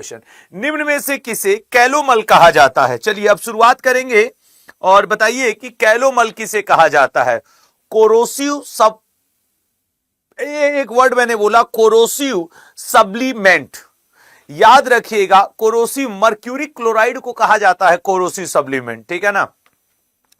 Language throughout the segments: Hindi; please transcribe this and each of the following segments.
क्वेश्चन, निम्न में से किसे कैलोमल कहा जाता है? चलिए अब शुरुआत करेंगे और बताइए कि कैलोमल किसे कहा जाता है? कोरोसिव सब, एक वर्ड मैंने बोला कोरोसिव सब्लीमेंट, याद रखिएगा कोरोसिव मर्क्यूरिक क्लोराइड को कहा जाता है कोरोसिव सब्लीमेंट, ठीक है ना,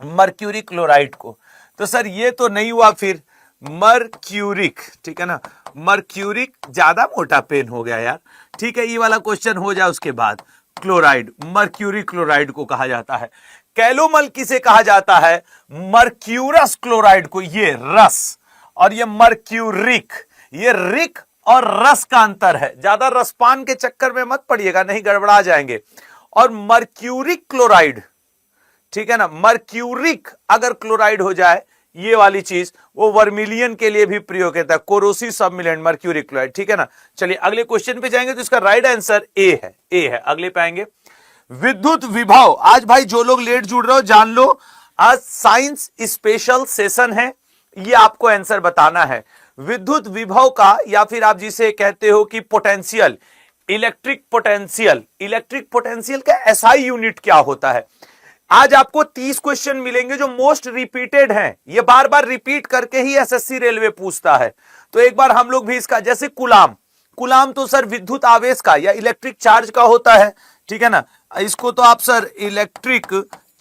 मर्क्यूरिक क्लोराइड को। तो सर ये तो नहीं हुआ, फिर मर्क्यूरिक, ठीक है ना, मर्क्यूरिक ज्यादा मोटा पेन हो गया यार, ठीक है, ये वाला क्वेश्चन हो जाए उसके बाद, क्लोराइड, मर्क्यूरिक क्लोराइड को कहा जाता है। कैलोमल किसे कहा जाता है? मर्क्यूरस क्लोराइड को, ये रस, और ये मर्क्यूरिक, ये रिक और रस का अंतर है, ज्यादा रसपान के चक्कर में मत पड़िएगा, नहीं गड़बड़ा जाएंगे। और मर्क्यूरिक क्लोराइड, ठीक है ना, मर्क्यूरिक अगर क्लोराइड हो जाए ये वाली चीज, वो वर्मिलियन के लिए भी प्रयोग होता है, कोरोसिव सबमिलेंट मर्क्यूरिक क्लोराइड, ठीक है ना। चलिए अगले क्वेश्चन पे जाएंगे, तो इसका राइट आंसर ए है, ए है। अगले पे आएंगे, विद्युत विभव। आज भाई जो लोग लेट जुड़ रहे हो जान लो, आज साइंस स्पेशल सेशन है, ये आपको आंसर बताना है। विद्युत विभव का, या फिर आप जिसे कहते हो कि potential, electric potential, electric potential का एसआई यूनिट क्या होता है? आज आपको 30 क्वेश्चन मिलेंगे जो मोस्ट रिपीटेड हैं, ये बार बार रिपीट करके ही एसएससी रेलवे पूछता है। तो एक बार हम लोग भी इसका, जैसे कुलाम, कुलाम तो सर विद्युत आवेश का या इलेक्ट्रिक चार्ज का होता है, ठीक है ना, इसको तो आप सर इलेक्ट्रिक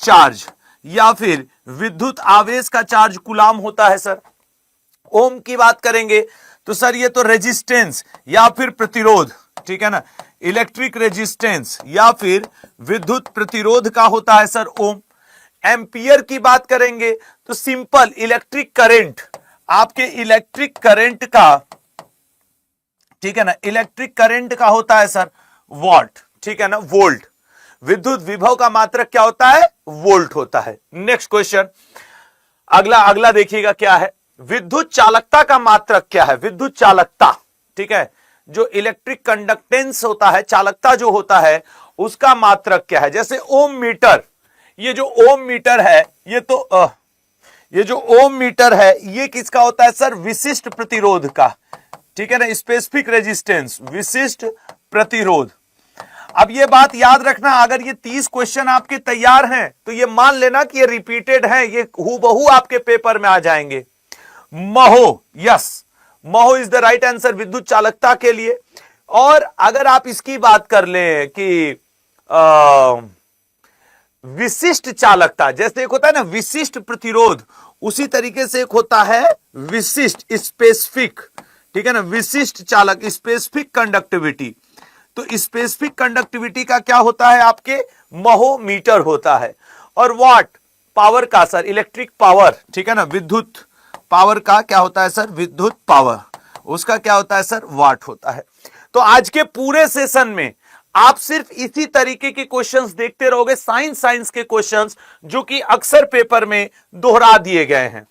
चार्ज या फिर विद्युत आवेश का चार्ज कुलाम होता है सर। ओम की बात करेंगे तो सर ये तो रेजिस्टेंस या फिर प्रतिरोध, ठीक है ना, इलेक्ट्रिक रेजिस्टेंस या फिर विद्युत प्रतिरोध का होता है सर ओम। एम्पियर की बात करेंगे तो सिंपल इलेक्ट्रिक करंट, आपके इलेक्ट्रिक करंट का, ठीक है ना, इलेक्ट्रिक करंट का होता है सर वॉट, ठीक है ना, वोल्ट। विद्युत विभव का मात्रक क्या होता है? वोल्ट होता है। नेक्स्ट क्वेश्चन, अगला देखिएगा क्या है, विद्युत चालकता का मात्रक क्या है? विद्युत चालकता, ठीक है, जो इलेक्ट्रिक कंडक्टेंस होता है, चालकता जो होता है, उसका मात्रक क्या है? जैसे ओम मीटर, ये जो ओम मीटर है, ये तो ये जो ओम मीटर है, ये किसका होता है सर? विशिष्ट प्रतिरोध का, ठीक है ना, स्पेसिफिक रेजिस्टेंस, विशिष्ट प्रतिरोध। अब ये बात याद रखना, अगर ये 30 क्वेश्चन आपके तैयार हैं तो ये मान लेना कि ये रिपीटेड हैं, ये हूबहू आपके पेपर में आ जाएंगे। महो, यस, महो इज द राइट आंसर विद्युत चालकता के लिए। और अगर आप इसकी बात कर लें कि विशिष्ट चालकता, जैसे एक होता है ना विशिष्ट प्रतिरोध, उसी तरीके से एक होता है विशिष्ट स्पेसिफिक, ठीक है ना, विशिष्ट चालक, स्पेसिफिक कंडक्टिविटी। तो स्पेसिफिक कंडक्टिविटी का क्या होता है? आपके महो मीटर होता है। और वाट, पावर का सर, इलेक्ट्रिक पावर, ठीक है ना, विद्युत पावर का क्या होता है सर? विद्युत पावर, उसका क्या होता है सर? वाट होता है। तो आज के पूरे सेशन में आप सिर्फ इसी तरीके के क्वेश्चंस देखते रहोगे, साइंस के क्वेश्चंस, जो कि अक्सर पेपर में दोहरा दिए गए हैं।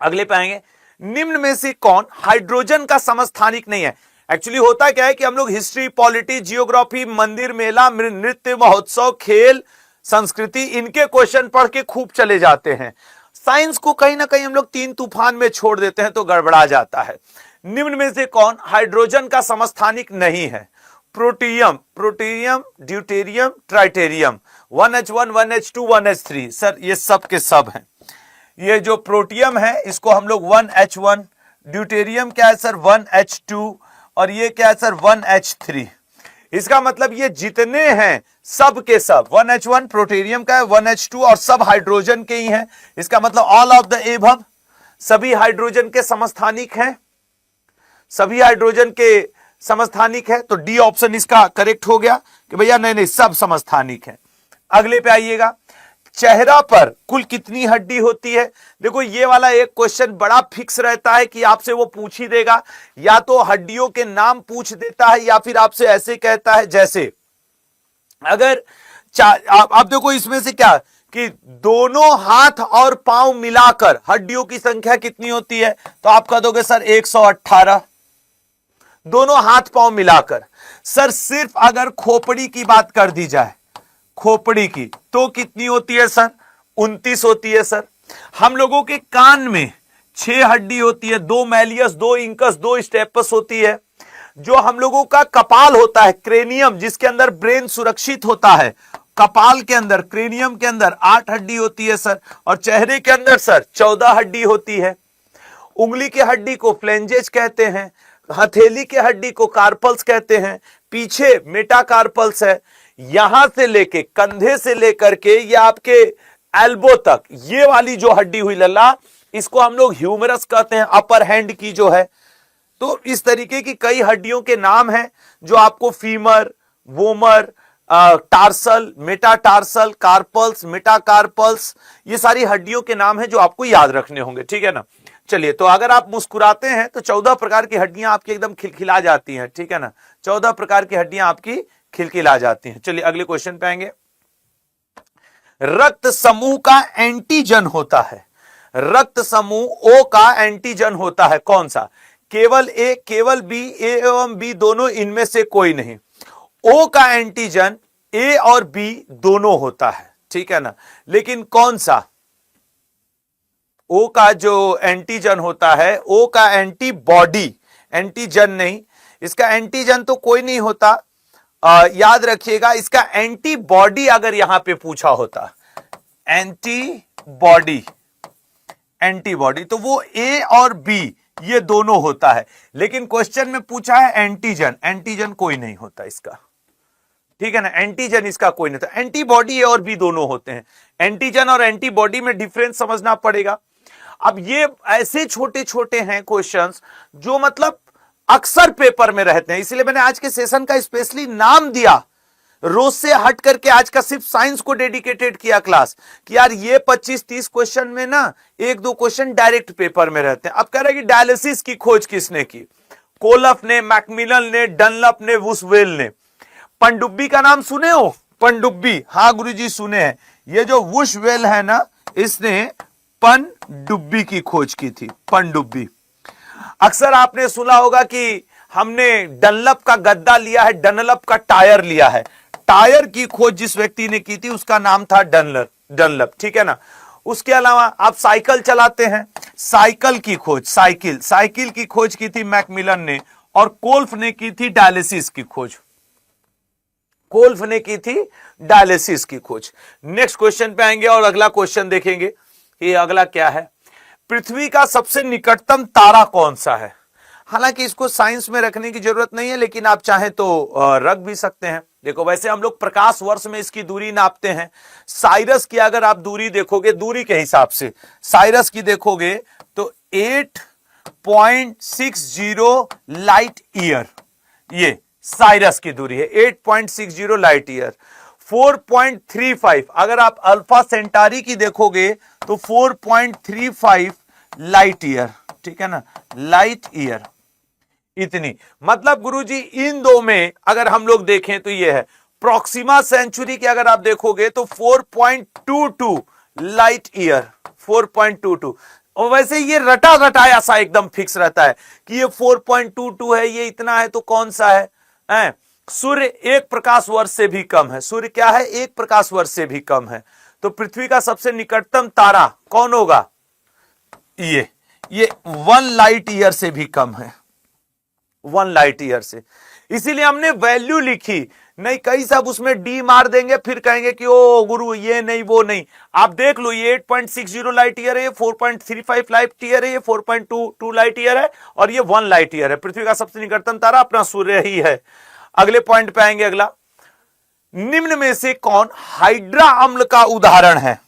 अगले पे आएंगे, निम्न में से कौन हाइड्रोजन का समस्थानिक नहीं है? एक्चुअली होता क्या है कि हम लोग हिस्ट्री, पॉलिटी, जियोग्राफी, मंदिर, मेला, नृत्य, महोत्सव, खेल, संस्कृति, इनके क्वेश्चन पढ़ के खूब चले जाते हैं। साइंस को कहीं ना कहीं हम लोग 3 तूफान में छोड़ देते हैं तो गड़बड़ा जाता है। निम्न में से कौन हाइड्रोजन का समस्थानिक नहीं है? प्रोटियम, प्रोटीरियम, deuterium, tritium, 1H1, 1H2, 1H3, sir ये सब के सब हैं। ये जो प्रोटियम है इसको हम लोग 1H1, ड्यूटेरियम क्या है सर? 1H2, और ये क्या है सर? 1H3। इसका मतलब ये जितने हैं सब के सब, 1H1 प्रोटेरियम का है, 1H2 और सब हाइड्रोजन के ही हैं। इसका मतलब ऑल ऑफ द एबव, सभी हाइड्रोजन के समस्थानिक हैं, सभी हाइड्रोजन के समस्थानिक है। तो डी ऑप्शन इसका करेक्ट हो गया कि भैया नहीं सब समस्थानिक है। अगले पे आइएगा, चेहरा पर कुल कितनी हड्डी होती है? देखो ये वाला एक क्वेश्चन बड़ा फिक्स रहता है कि आपसे वो पूछ ही देगा, या तो हड्डियों के नाम पूछ देता है या फिर आपसे ऐसे कहता है, जैसे अगर आप देखो इसमें से क्या कि दोनों हाथ और पांव मिलाकर हड्डियों की संख्या कितनी होती है? तो आप कह दोगे सर 118, दोनों हाथ पांव मिलाकर। सर सिर्फ अगर खोपड़ी की बात कर दी जाए, खोपड़ी की, तो कितनी होती है सर? 29 होती है सर। हम लोगों के कान में 6 हड्डी होती है, 2 मैलियस, 2 इंकस, 2 स्टेपस होती है। जो हम लोगों का कपाल होता है, क्रेनियम, जिसके अंदर ब्रेन सुरक्षित होता है, कपाल के अंदर, क्रेनियम के अंदर 8 हड्डी होती है सर, और चेहरे के अंदर सर 14 हड्डी होती है। उंगली की हड्डी को फ्लेंजेस कहते हैं, हथेली की हड्डी को कार्पल्स कहते हैं, पीछे मेटाकार्पल्स है, यहां से लेके कंधे से लेकर के ये आपके एल्बो तक ये वाली जो हड्डी हुई लल्ला, इसको हम लोग ह्यूमरस कहते हैं, अपर हैंड की जो है। तो इस तरीके की कई हड्डियों के नाम हैं जो आपको femur, vomer, tarsal, metatarsal, carpals, metacarpals, ये सारी हड्डियों के नाम हैं जो आपको याद रखने होंगे, ठीक है ना। चलिए, तो अगर आप मुस्कुराते हैं तो 14 प्रकार की हड्डियां आपकी एकदम खिलखिला जाती हैं, ठीक है ना, 14 प्रकार की हड्डियां आपकी खिलखिला जाती हैं। चलिए अगले क्वेश्चन पे आएंगे। रक्त समूह का एंटीजन होता है, रक्त समूह ओ का एंटीजन होता है कौन सा? केवल ए, केवल बी, ए एवं बी दोनों, इनमें से कोई नहीं। ओ का एंटीजन ए और बी दोनों होता है, ठीक है ना, लेकिन कौन सा? ओ का जो एंटीजन होता है, ओ का एंटीबॉडी, एंटीजन नहीं, इसका एंटीजन तो कोई नहीं होता। याद रखिएगा, इसका एंटीबॉडी अगर यहां पे पूछा होता, एंटीबॉडी, एंटीबॉडी, तो वो ए और बी ये दोनों होता है, लेकिन क्वेश्चन में पूछा है एंटीजन, एंटीजन कोई नहीं होता इसका, ठीक है ना, एंटीजन इसका कोई नहीं होता। एंटीबॉडी ए और बी दोनों होते हैं, एंटीजन और एंटीबॉडी में डिफरेंस समझना पड़ेगा। अब ये ऐसे छोटे छोटे हैं क्वेश्चंस जो मतलब अक्सर पेपर में रहते हैं, इसलिए मैंने आज के सेशन का स्पेशली नाम दिया, रोज से हट करके आज का सिर्फ साइंस को डेडिकेटेड किया क्लास, कि यार ये 25-30 क्वेश्चन में ना 1-2 क्वेश्चन डायरेक्ट पेपर में रहते हैं। अब कह रहे हैं कि डायलिसिस की खोज किसने की? कोलफ ने, मैकमिलन ने, डनलप ने, वुशवेल ने। पनडुब्बी का नाम सुने हो? पनडुब्बी, हाँ गुरुजी सुने हैं। ये जो वुशवेल है ना, इसने पनडुब्बी की खोज की थी, पनडुब्बी। अक्सर आपने सुना होगा कि हमने डनलप का गद्दा लिया है, डनलप का टायर लिया है। टायर की खोज जिस व्यक्ति ने की थी उसका नाम था डनलप, ठीक है ना। उसके अलावा आप साइकिल चलाते हैं, साइकिल की खोज, साइकिल की खोज की थी मैकमिलन ने, और कोल्फ ने की थी डायलिसिस की खोज, कोल्फ ने की थी डायलिसिस की खोज। नेक्स्ट क्वेश्चन पे आएंगे और अगला क्वेश्चन देखेंगे। ये अगला क्या है? पृथ्वी का सबसे निकटतम तारा कौन सा है? हालांकि इसको साइंस में रखने की जरूरत नहीं है, लेकिन आप चाहें तो रख भी सकते हैं। देखो, वैसे हम लोग प्रकाश वर्ष में इसकी दूरी नापते हैं। साइरस की अगर आप दूरी देखोगे, दूरी के हिसाब से साइरस की देखोगे तो 8.60 लाइट ईयर, ये साइरस की दूरी है, 8.60 लाइट ईयर। 4.35 अगर आप अल्फा सेंटारी की देखोगे तो 4.35 लाइट ईयर, ठीक है ना, लाइट ईयर इतनी। मतलब गुरुजी इन दो में अगर हम लोग देखें तो ये है। प्रॉक्सिमा सेंचुरी की अगर आप देखोगे तो 4.22 लाइट ईयर, 4.22। और वैसे ये रटा रटाया सा एकदम फिक्स रहता है कि ये 4.22 है, ये इतना है, तो कौन सा है? सूर्य 1 प्रकाश वर्ष से भी कम है। सूर्य क्या है? 1 प्रकाश वर्ष से भी कम है। तो पृथ्वी का सबसे निकटतम तारा कौन होगा? ये 1 लाइट ईयर से भी कम है, 1 लाइट ईयर से। इसीलिए हमने वैल्यू लिखी नहीं, कई सब उसमें डी मार देंगे, फिर कहेंगे कि ओ गुरु ये नहीं वो नहीं। आप देख लो, ये 8.60 लाइट ईयर है, ये 4.35 लाइट ईयर है, ये 4.22 लाइट ईयर है, और ये 1 लाइट ईयर है। पृथ्वी का सबसे निकटतम तारा अपना सूर्य ही है। अगले पॉइंट पे आएंगे। अगला, निम्न में से कौन हाइड्रा अम्ल का उदाहरण है?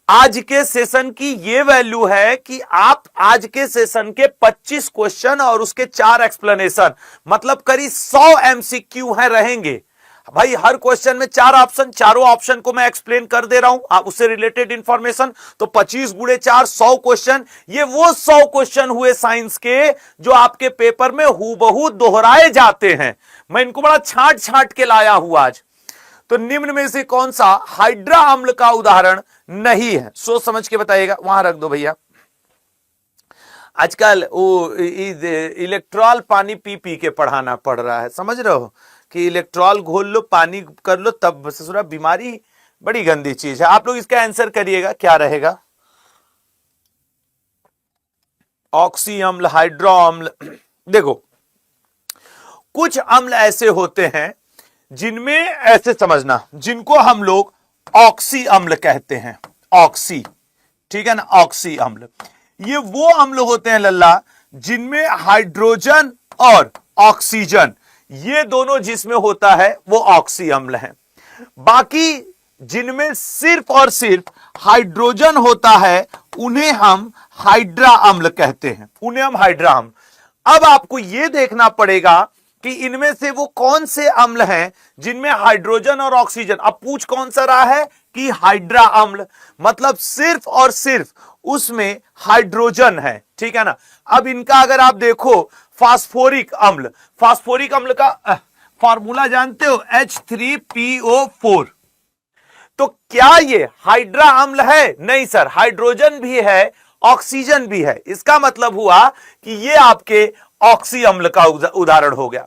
आज के सेशन की ये वैल्यू है कि आप आज के सेशन के 25 क्वेश्चन और उसके 4 एक्सप्लेनेशन, मतलब करीब 100 एमसीक्यू है रहेंगे भाई। हर क्वेश्चन में 4 ऑप्शन, चारों ऑप्शन को मैं एक्सप्लेन कर दे रहा हूं, आप उससे रिलेटेड इंफॉर्मेशन। तो 25 गुणे 4, 100 क्वेश्चन। ये वो 100 क्वेश्चन हुए साइंस के जो आपके पेपर में हूबहू दोहराए जाते हैं। मैं इनको बड़ा छांट छांट के लाया हूं आज। तो निम्न में से कौन सा हाइड्रा अम्ल का उदाहरण नहीं है? सोच समझ के बताइएगा। वहां रख दो भैया। आजकल वो इलेक्ट्रॉल पानी पी पी के पढ़ाना पड़ रहा है, समझ रहे हो, कि इलेक्ट्रॉल घोल लो, पानी कर लो, तब ससुरा बीमारी बड़ी गंदी चीज है। आप लोग इसका आंसर करिएगा, क्या रहेगा? ऑक्सी अम्ल, हाइड्रो अम्ल। देखो, कुछ अम्ल ऐसे होते हैं जिनमें, ऐसे समझना, जिनको हम लोग ऑक्सी अम्ल कहते हैं। ऑक्सी, ठीक है ना, ऑक्सी अम्ल। ये वो अम्ल होते हैं लल्ला जिनमें हाइड्रोजन और ऑक्सीजन ये दोनों जिसमें होता है वो ऑक्सी अम्ल है। बाकी जिनमें सिर्फ और सिर्फ हाइड्रोजन होता है उन्हें हम हाइड्रा अम्ल कहते हैं, उन्हें हम हाइड्रा अम्ल। अब आपको यह देखना पड़ेगा कि इनमें से वो कौन से अम्ल हैं जिनमें हाइड्रोजन और ऑक्सीजन, अब पूछ कौन सा रहा है कि हाइड्रा अम्ल, मतलब सिर्फ और सिर्फ उसमें हाइड्रोजन है, ठीक है ना। अब इनका अगर आप देखो फास्फोरिक अम्ल, फास्फोरिक अम्ल का फॉर्मूला जानते हो H3PO4, तो क्या ये हाइड्रा अम्ल है? नहीं सर, हाइड्रोजन भी है ऑक्सीजन भी है, इसका मतलब हुआ कि ये आपके ऑक्सी अम्ल का उदाहरण हो गया।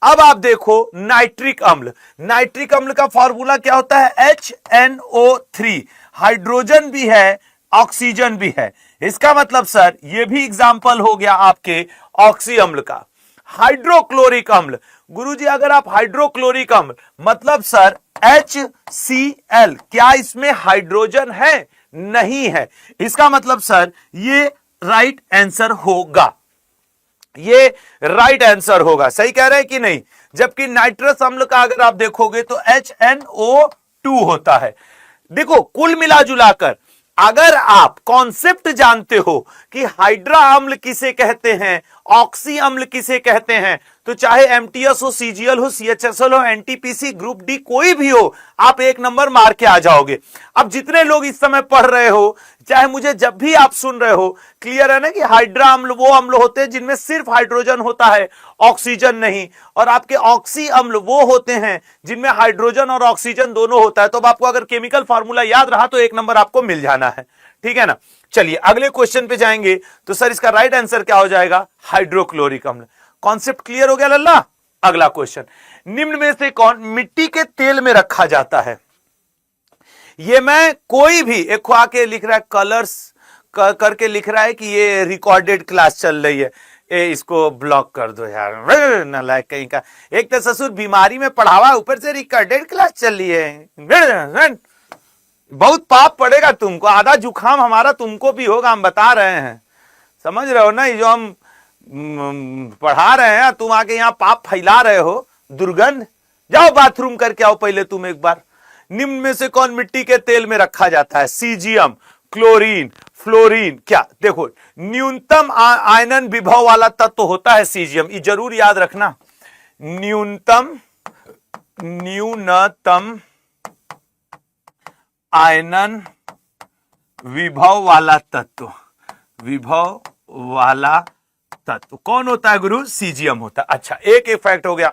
अब आप देखो नाइट्रिक अम्ल, नाइट्रिक अम्ल का फॉर्मूला क्या होता है HNO3, हाइड्रोजन भी है ऑक्सीजन भी है, इसका मतलब सर ये भी एग्जाम्पल हो गया आपके ऑक्सी अम्ल का। हाइड्रोक्लोरिक अम्ल, गुरुजी अगर आप हाइड्रोक्लोरिक अम्ल मतलब सर HCl, क्या इसमें हाइड्रोजन है? नहीं है, इसका मतलब सर ये राइट आंसर होगा, ये राइट आंसर होगा, सही कह रहे हैं कि नहीं। जबकि नाइट्रस अम्ल का अगर आप देखोगे तो HNO2 होता है। देखो कुल मिला जुलाकर अगर आप कॉन्सेप्ट जानते हो कि हाइड्रा अम्ल किसे कहते हैं, ऑक्सी अम्ल किसे कहते हैं, तो चाहे एमटीएस हो, सीजीएल हो, सीएचएसएल हो, एनटीपीसी, ग्रुप डी कोई भी हो, आप एक नंबर मार के आ जाओगे। अब जितने लोग इस समय पढ़ रहे हो, चाहे मुझे जब भी आप सुन रहे हो, क्लियर है ना कि हाइड्रा अम्ल वो अम्ल होते हैं जिनमें सिर्फ हाइड्रोजन होता है, ऑक्सीजन नहीं, और आपके ऑक्सी अम्ल वो होते हैं जिनमें हाइड्रोजन और ऑक्सीजन दोनों होता है। तो अब आपको अगर केमिकल फार्मूला याद रहा तो एक नंबर आपको मिल जाना है, ठीक है ना। चलिए अगले क्वेश्चन पे जाएंगे, तो सर इसका राइट आंसर क्या हो जाएगा? हाइड्रोक्लोरिक अम्ल। कॉन्सेप्ट क्लियर हो गया लल्ला। अगला क्वेश्चन, निम्न में से कौन मिट्टी के तेल में रखा जाता है? ये मैं कोई भी एक खुआ के लिख रहा है, कलर्स करके लिख रहा है कि ये रिकॉर्डेड क्लास चल रही है, इसको ब्लॉक कर दो यार, नालायक कहीं का। एक तो ससुर बीमारी में पढ़ावा, ऊपर से रिकॉर्डेड क्लास चल रही है, बहुत पाप पड़ेगा तुमको, आधा जुखाम हमारा तुमको भी होगा, हम बता रहे हैं, समझ रहे हो ना। ये जो हम पढ़ा रहे हैं, तुम आके यहाँ पाप फैला रहे हो, दुर्गंध। जाओ बाथरूम करके आओ पहले तुम एक बार। निम्न में से कौन मिट्टी के तेल में रखा जाता है? Caesium, chlorine, fluorine. क्या देखो, न्यूनतम आयनन विभव वाला तत्व होता है सीजियम, ये जरूर याद रखना। न्यूनतम आयनन विभव वाला तत्व, विभव वाला तत्व कौन होता है गुरु? सीजियम होता है। अच्छा, एक फैक्ट हो गया।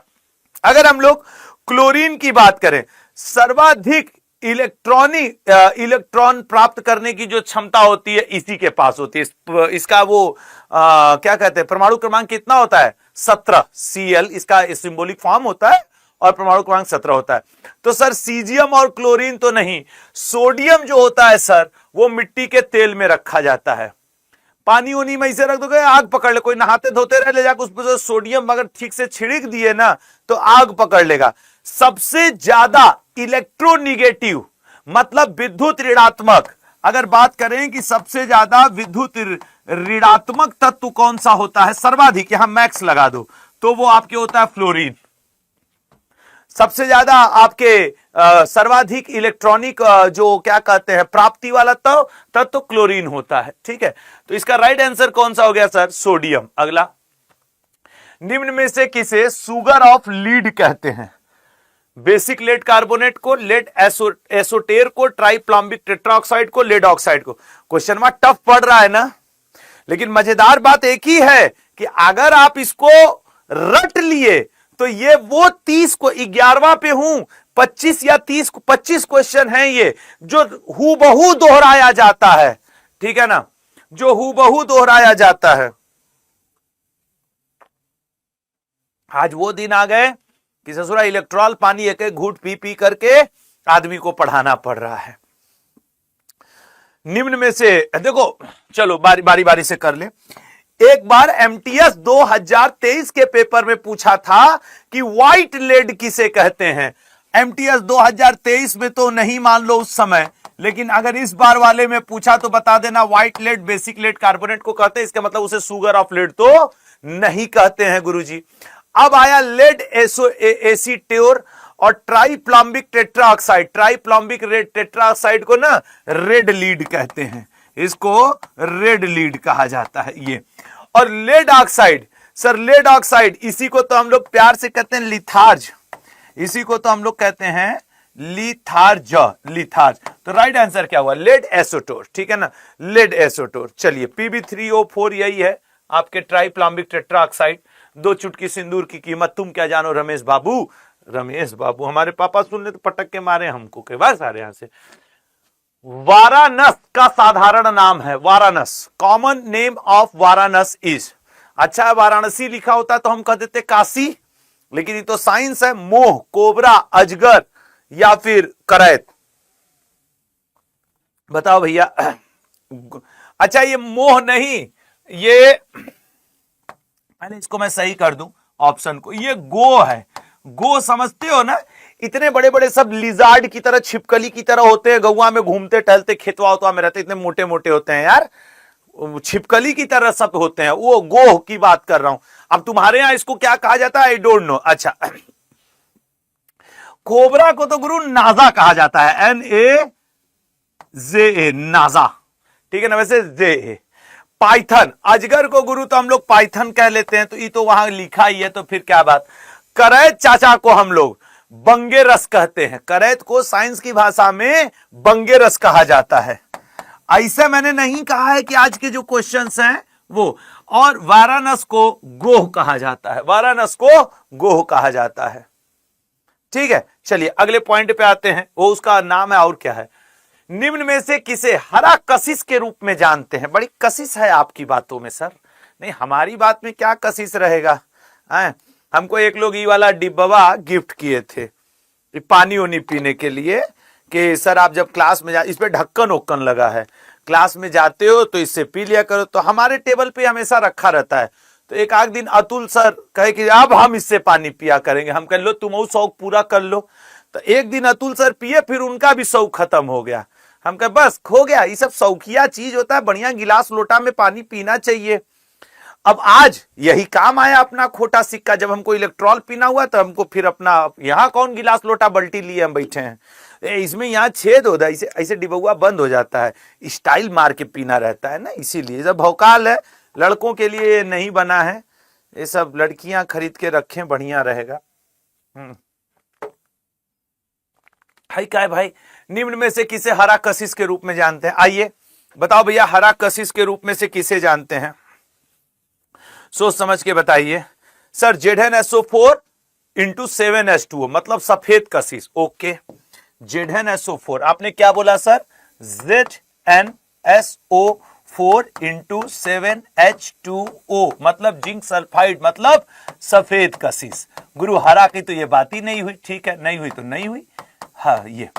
अगर हम लोग क्लोरीन की बात करें, सर्वाधिक इलेक्ट्रॉन प्राप्त करने की जो क्षमता होती है इसी के पास होती है। इसका वो क्या कहते हैं, परमाणु क्रमांक कितना होता है? 17 Cl, इसका सिंबॉलिक फॉर्म होता है, और परमाणु क्रमांक 17 होता है। तो सर सीजियम और क्लोरीन तो नहीं, सोडियम जो होता है सर वो मिट्टी के तेल में रखा जाता है। पानी उनी में इसे रख दोगे, आग पकड़ ले। कोई नहाते धोते रहे, ले जाकर उस पर सोडियम अगर ठीक से छिड़क दिए ना तो आग पकड़ लेगा। सबसे ज्यादा इलेक्ट्रोनिगेटिव मतलब विद्युत ऋणात्मक, अगर बात करें कि सबसे ज्यादा विद्युत ऋणात्मक तत्व कौन सा होता है सर्वाधिक, यहां मैक्स लगा दो, तो वो आपके होता है फ्लोरीन। सबसे ज्यादा आपके सर्वाधिक इलेक्ट्रॉनिक जो क्या कहते हैं प्राप्ति वाला तत्व तो क्लोरीन होता है, ठीक है। तो इसका राइट आंसर कौन सा हो गया सर? सोडियम। अगला, निम्न में से किसे सुगर ऑफ लीड कहते हैं? बेसिक लेड कार्बोनेट को, लेड एसोटेर को, ट्राइप्लॉम्बिक टेट्राऑक्साइड को, लेड ऑक्साइड को। क्वेश्चन में टफ पड़ रहा है ना, लेकिन मजेदार बात एक ही है कि अगर आप इसको रट लिए तो ये वो 30 को 11वां पे हूं, 25 या 25 क्वेश्चन है ये जो हूबहू दोहराया जाता है, ठीक है ना, जो हूबहू दोहराया जाता है। आज वो दिन आ गए कि ससुरा इलेक्ट्रॉल पानी एक एक घूट पी पी करके आदमी को पढ़ाना पड़ रहा है। निम्न में से देखो, चलो बारी बारी से कर ले। एक बार एमटीएस 2023 के पेपर में पूछा था कि व्हाइट लेड किसे कहते हैं। एमटीएस 2023 में तो नहीं मान लो उस समय, लेकिन अगर इस बार वाले में पूछा तो बता देना white lead basic lead carbonate को कहते हैं, इसका मतलब उसे सुगर ऑफ लेड तो नहीं कहते हैं गुरुजी। अब आया लेड एसीटोर और ट्राइप्लॉम्बिक टेट्राऑक्साइड। ट्राइप्लॉम्बिक टेट्राऑक्साइड को ना रेड लीड कहते हैं, इसको रेड लीड कहा जाता है ये। और lead oxide, sir lead oxide इसी को तो हम लोग प्यार से कहते हैं लिथार्ज, इसी को तो हम लोग कहते हैं लिथार्ज, लिथार्ज। तो राइट आंसर क्या हुआ? लेड एसोटोर, ठीक है ना, लेड एसोटोर। चलिए Pb3O4 यही है आपके ट्राइप्लॉम्बिक टेट्राऑक्साइड। 2 चुटकी सिंदूर की कीमत तुम क्या जानो रमेश बाबू। रमेश बाबू हमारे पापा सुन ले तो पटक के मारे हमको के बस सारे यहां से। वाराणस का साधारण नाम है वाराणस, कॉमन नेम ऑफ वाराणस इज। अच्छा वाराणसी लिखा होता तो हम कह देते काशी, लेकिन ये तो साइंस है। मोह, कोबरा, अजगर या फिर करैत, बताओ भैया। अच्छा ये मोह नहीं, ये पहले इसको मैं सही कर दूं ऑप्शन को, ये गो है। गो समझते हो ना, इतने बड़े बड़े सब लिजार्ड की तरह छिपकली की तरह होते हैं, गौवा में घूमते टहलते खेतवा उतवा में रहते, इतने मोटे मोटे होते हैं यार, छिपकली की तरह सब होते हैं, वो गोह की बात कर रहा हूं। अब तुम्हारे यहां इसको क्या कहा जाता है आई डोंट नो। अच्छा कोबरा को तो गुरु नाजा कहा जाता है, NAZA, नाजा, ठीक है ना, वैसे जे। पाइथन, अजगर को गुरु तो हम लोग पाइथन कह लेते हैं, तो ये तो वहां लिखा ही है, तो फिर क्या बात। करैत चाचा को हम लोग बंगे रस कहते हैं, करैत को साइंस की भाषा में बंगे रस कहा जाता है। ऐसे मैंने नहीं कहा है कि आज के जो क्वेश्चंस हैं वो। और वाराणस को गोह कहा जाता है, वाराणस को गोह कहा जाता है, ठीक है। चलिए अगले पॉइंट पे आते हैं, वो उसका नाम है और क्या है। निम्न में से किसे हरा कशिश के रूप में जानते हैं? बड़ी कशिश है आपकी बातों में सर। नहीं हमारी बात में क्या कशिश रहेगा। हमको एक लोग ये वाला डिब्बा गिफ्ट किए थे पानी उनी पीने के लिए, कि सर आप जब क्लास में इस पे ढक्कन ओक्कन लगा है, क्लास में जाते हो तो इससे पी लिया करो। तो हमारे टेबल पे हमेशा रखा रहता है। तो एक आध दिन अतुल सर कहे कि अब हम इससे पानी पिया करेंगे। हम कह लो तुम वो शौक पूरा कर लो। तो एक दिन अतुल सर पिए, फिर उनका भी शौक खत्म हो गया। हम कहे बस हो गया, ये सब शौकिया चीज होता है, बढ़िया गिलास लोटा में पानी पीना चाहिए। अब आज यही काम आया अपना खोटा सिक्का। जब हमको इलेक्ट्रॉल पीना हुआ तो हमको फिर अपना यहाँ कौन गिलास लोटा बल्टी लिए हम बैठे हैं, इसमें यहाँ छेद होता है, ऐसे ऐसे डिब्बा बंद हो जाता है, स्टाइल मार के पीना रहता है ना, इसीलिए सब भौकाल है। लड़कों के लिए नहीं बना है ये सब, लड़कियां खरीद के रखें बढ़िया रहेगा। भाई क्या है भाई, निम्न में से किसे हरा कशिश के रूप में जानते हैं? आइए बताओ भैया, हरा कशिश के रूप में से किसे जानते हैं? सोच समझ के बताइए। सर ZnSO4 इंटू 7H2O, मतलब सफेद कशिश। ओके ZnSO4 आपने क्या बोला सर? ZnSO4 इंटू 7H2O मतलब जिंक सल्फाइड, मतलब सफेद कशिश। गुरु हरा की तो ये बात ही नहीं हुई, ठीक है, नहीं हुई तो नहीं हुई। हाँ ये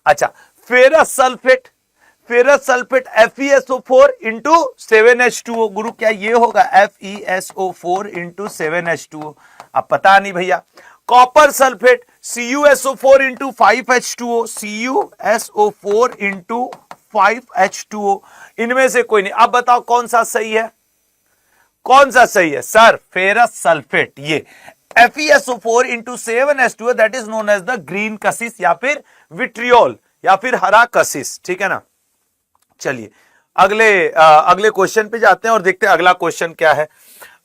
अच्छा, ferrous sulphate, ferrous sulphate FeSO4 into 7H2O। गुरु क्या ये होगा? FeSO4 into 7H2O। अब पता नहीं भैया। Copper sulphate CuSO4 into 5H2O, CuSO4 into 5H2O। इनमें से कोई नहीं। अब बताओ कौन सा सही है, कौन सा सही है? सर फेरस सल्फेट, ये FeSO4 into 7H2O, that is known as the green कशिश या फिर विट्रियोल या फिर हरा कशिश, ठीक है ना। चलिए अगले क्वेश्चन पे जाते हैं और देखते हैं अगला क्वेश्चन क्या है।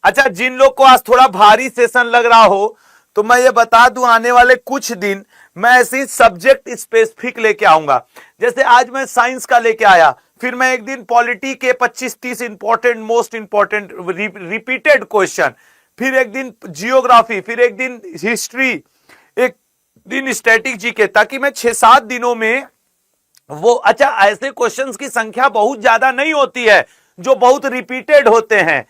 अच्छा जिन लोग को आज थोड़ा भारी सेशन लग रहा हो तो मैं ये बता दूं, आने वाले कुछ दिन मैं ऐसे सब्जेक्ट स्पेसिफिक लेके आऊंगा। जैसे आज मैं साइंस का लेके आया, फिर मैं एक दिन पॉलिटी के 25-30 important most important repeated question, फिर एक दिन जियोग्राफी, फिर एक दिन हिस्ट्री, एक दिन स्टैटिक जीके, ताकि मैं 6-7 दिनों में वो। अच्छा ऐसे क्वेश्चंस की संख्या बहुत ज्यादा नहीं होती है जो बहुत रिपीटेड होते हैं।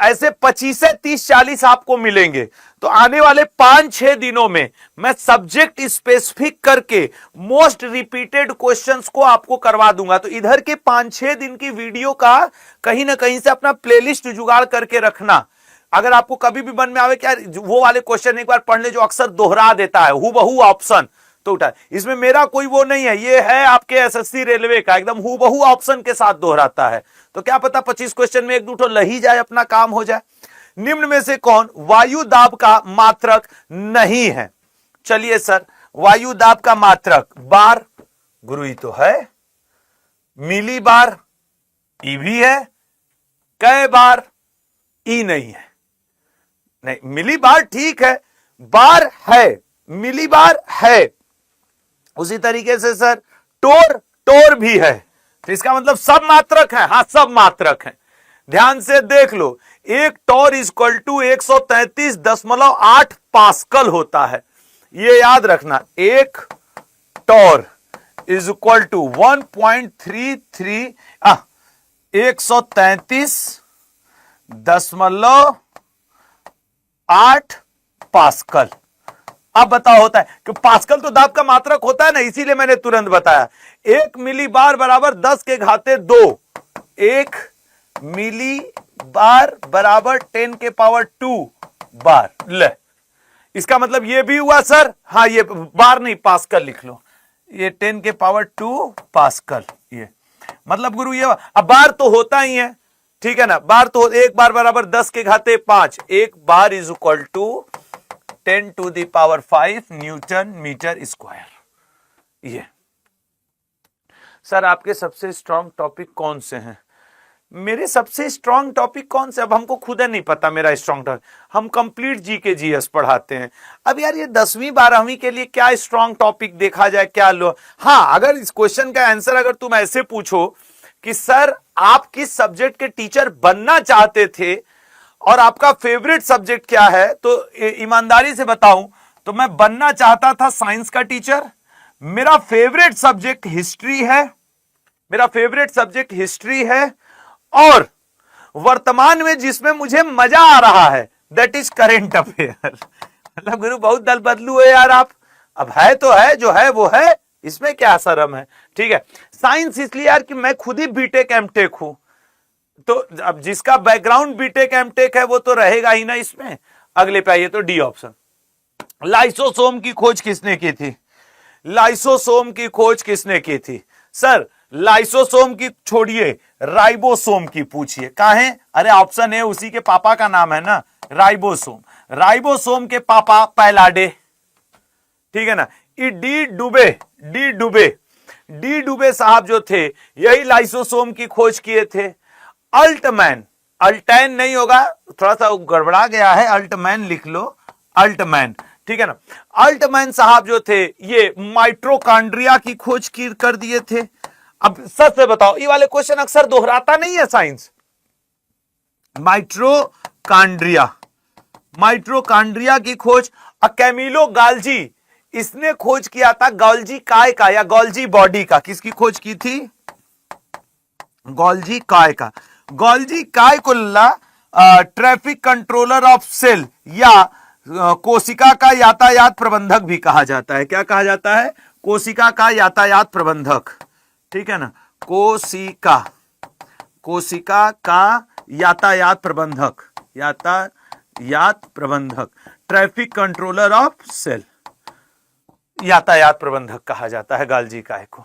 ऐसे 25 से 30 40 आपको मिलेंगे। तो आने वाले 5-6 दिनों में मैं सब्जेक्ट स्पेसिफिक करके मोस्ट रिपीटेड क्वेश्चंस को आपको करवा दूंगा। तो इधर के 5-6 दिन की वीडियो का कहीं ना कहीं से अपना प्लेलिस्ट जुगाड़ करके रखना। अगर आपको कभी भी मन में आवे कि वो वाले क्वेश्चन एक बार पढ़ ले जो अक्सर दोहरा देता है हूबहू ऑप्शन, तो उठा, इसमें मेरा कोई वो नहीं है, ये है आपके एसएससी रेलवे का, एकदम हूबहू ऑप्शन के साथ दोहराता है। तो क्या पता 25 क्वेश्चन में 1-2 लही जाए, अपना काम हो जाए। निम्न में से कौन वायु दाब का मात्रक नहीं है? चलिए सर, वायु दाब का मात्रक बार, गुरु ही तो है। मिली बार, ई भी है। कै बार, ई नहीं है। नहीं, मिली बार ठीक है, बार है, मिली बार है। उसी तरीके से सर टोर भी है। तो इसका मतलब सब मात्रक है। हाँ, सब मात्रक है। ध्यान से देख लो, एक टॉर इक्वल टू 133.8 पास्कल होता है। ये याद रखना, एक torr is equal to 133.8 pascal. अब बताओ होता है कि पास्कल तो दाब का मात्रक होता है ना, इसीलिए मैंने तुरंत बताया। 1 मिली बार बराबर 10 के घाते 2। 1 मिली बार बराबर 10 के पावर 2 बार। ले, इसका मतलब ये भी हुआ सर। हाँ, ये बार नहीं, पास्कल लिख लो। ये 10 के पावर 2 पास्कल। ये मतलब गुरु ये अब बार तो होता ही है, ठीक है ना। बार तो एक बार बराबर 10 के घाते 5। एक बार is equal to 10 to the power 5 newton metre square. ये सर आपके सबसे स्ट्रॉन्ग टॉपिक कौन से हैं? मेरे सबसे स्ट्रॉन्ग टॉपिक कौन से, अब हमको खुद नहीं पता मेरा स्ट्रॉन्ग टॉपिक। हम कंप्लीट जीके जीएस पढ़ाते हैं। अब यार ये 10वीं 12वीं के लिए क्या स्ट्रॉन्ग टॉपिक देखा जाए, क्या लो। हाँ, अगर इस क्वेश्चन का आंसर अगर तुम ऐसे पूछो कि सर आप किस सब्जेक्ट के टीचर बनना चाहते थे और आपका फेवरेट सब्जेक्ट क्या है, तो ईमानदारी से बताऊं तो मैं बनना चाहता था साइंस का टीचर। मेरा फेवरेट सब्जेक्ट हिस्ट्री है। मेरा फेवरेट सब्जेक्ट हिस्ट्री है। और वर्तमान में जिसमें मुझे मजा आ रहा है दैट इज करेंट अफेयर। मतलब गुरु बहुत दल बदलू है यार आप। अब है तो है, जो है वो है, इसमें क्या शर्म है। ठीक है, साइंस इसलिए यार कि मैं खुद ही बीटेक एमटेक हूं, तो अब जिसका बैकग्राउंड बीटेक एमटेक है वो तो रहेगा ही ना इसमें। अगले पे आइए तो डी ऑप्शन। लाइसोसोम की खोज किसने की थी? लाइसोसोम की खोज किसने की थी? सर लाइसोसोम की छोड़िए, राइबोसोम की पूछिए। काहे? अरे ऑप्शन है, उसी के पापा का नाम है ना, राइबोसोम। राइबोसोम के पापा पैलाडे, ठीक है ना। डी डुबे साहब जो थे यही लाइसोसोम की खोज किए थे। अल्टमैन, अल्टैन नहीं होगा, थोड़ा सा गड़बड़ा गया है, अल्टमैन लिख लो, अल्टमैन, ठीक है ना। अल्टमैन साहब जो थे ये माइट्रोकांड्रिया की खोज कर दिए थे। अब सच से बताओ, ये वाले क्वेश्चन अक्सर दोहराता नहीं है साइंस। माइट्रोकांड्रिया की खोज कैमिलो गाल्जी, इसने खोज किया था गोल्जी काय का या गोल्जी बॉडी का। किसकी खोज की थी? गोल्जी काय का। गोल्जी काय को ट्रैफिक कंट्रोलर ऑफ सेल या कोशिका का यातायात प्रबंधक भी कहा जाता है। क्या कहा जाता है? कोशिका का यातायात प्रबंधक, ठीक है ना। कोशिका का यातायात प्रबंधक, ट्रैफिक कंट्रोलर ऑफ सेल, यातायात प्रबंधक कहा जाता है गाल्जी काय को।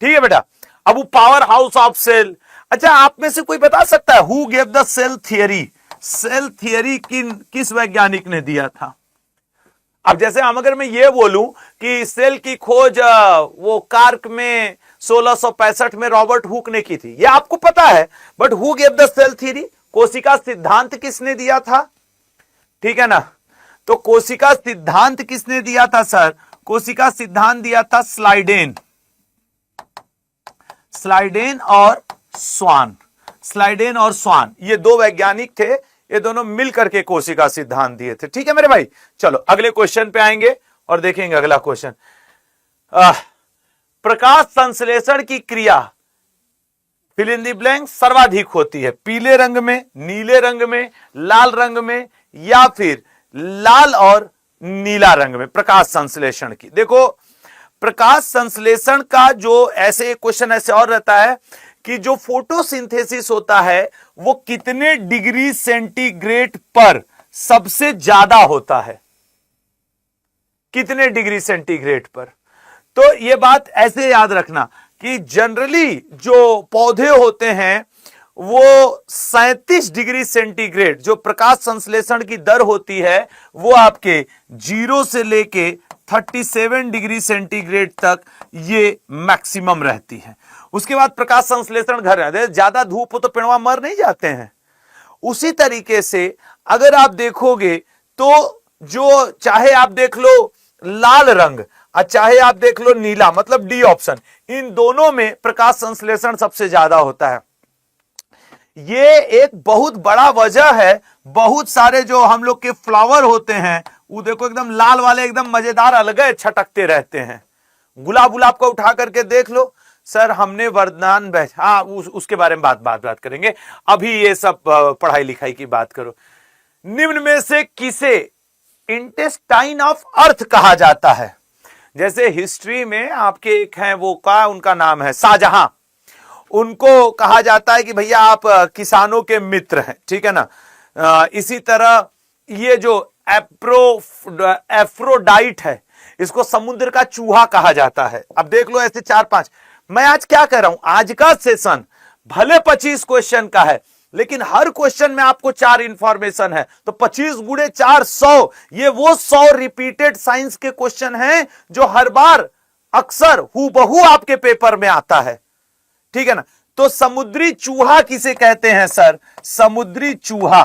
ठीक है बेटा। अब वो पावर हाउस ऑफ सेल। अच्छा, आप में से कोई बता सकता है who gave the cell theory? Cell theory किस वैज्ञानिक ने दिया था? अब जैसे हम अगर मैं ये बोलूं कि सेल की खोज वो कार्क में 1665 में रॉबर्ट हुक ने की थी, ये आपको पता है, but who gave the cell theory? कोशिका सिद्धांत किसने दिया था? ठीक है ना। तो कोशिका सिद्धांत किसने दिया था सर? कोशिका सिद्धांत दिया था स्लाइडेन और स्वान। ये दो वैज्ञानिक थे, ये दोनों मिलकर के कोशिका सिद्धांत दिए थे। ठीक है मेरे भाई। चलो अगले क्वेश्चन पे आएंगे और देखेंगे अगला क्वेश्चन। प्रकाश संश्लेषण की क्रिया फिल इन दी ब्लैंक सर्वाधिक होती है, पीले रंग में, नीले रंग में, लाल रंग में, या फिर लाल और नीला रंग में प्रकाश संश्लेषण की। देखो प्रकाश संश्लेषण का जो ऐसे क्वेश्चन ऐसे और रहता है कि जो फोटोसिंथेसिस होता है वो कितने डिग्री सेंटीग्रेड पर सबसे ज्यादा होता है, कितने डिग्री सेंटीग्रेड पर। तो यह बात ऐसे याद रखना कि जनरली जो पौधे होते हैं वो 37 डिग्री सेंटीग्रेड जो प्रकाश संश्लेषण की दर होती है वो आपके 0 से लेके 37 डिग्री सेंटीग्रेड तक ये मैक्सिमम रहती है। उसके बाद प्रकाश संश्लेषण घर रहते हैं, ज्यादा धूप हो तो पेड़वा मर नहीं जाते हैं। उसी तरीके से अगर आप देखोगे तो जो चाहे आप देख लो लाल रंग और चाहे आप देख लो नीला, मतलब डी ऑप्शन, इन दोनों में प्रकाश संश्लेषण सबसे ज्यादा होता है। ये एक बहुत बड़ा वजह है, बहुत सारे जो हम लोग के फ्लावर होते हैं वो देखो एकदम लाल वाले एकदम मजेदार अलग छटकते रहते हैं। गुलाब गुलाब को उठा करके देख लो। सर हमने वरदान हाँ उसके बारे में बात करेंगे, अभी ये सब पढ़ाई लिखाई की बात करो। निम्न में से किसे इंटेस्टाइन ऑफ अर्थ कहा जाता है? जैसे हिस्ट्री में आपके एक हैं वो का उनका नाम है शाहजहां, उनको कहा जाता है कि भैया आप किसानों के मित्र हैं, ठीक है ना। इसी तरह ये जो एफ्रोडाइट है इसको समुद्र का चूहा कहा जाता है। अब देख लो ऐसे 4-5। मैं आज क्या कह रहा हूं, आज का सेशन भले 25 क्वेश्चन का है लेकिन हर क्वेश्चन में आपको 4 इंफॉर्मेशन है, तो 25 गुणे 4 100, ये वो 100 रिपीटेड साइंस के क्वेश्चन हैं जो हर बार अक्सर हूबहू आपके पेपर में आता है, ठीक है ना। तो समुद्री चूहा किसे कहते हैं सर? समुद्री चूहा,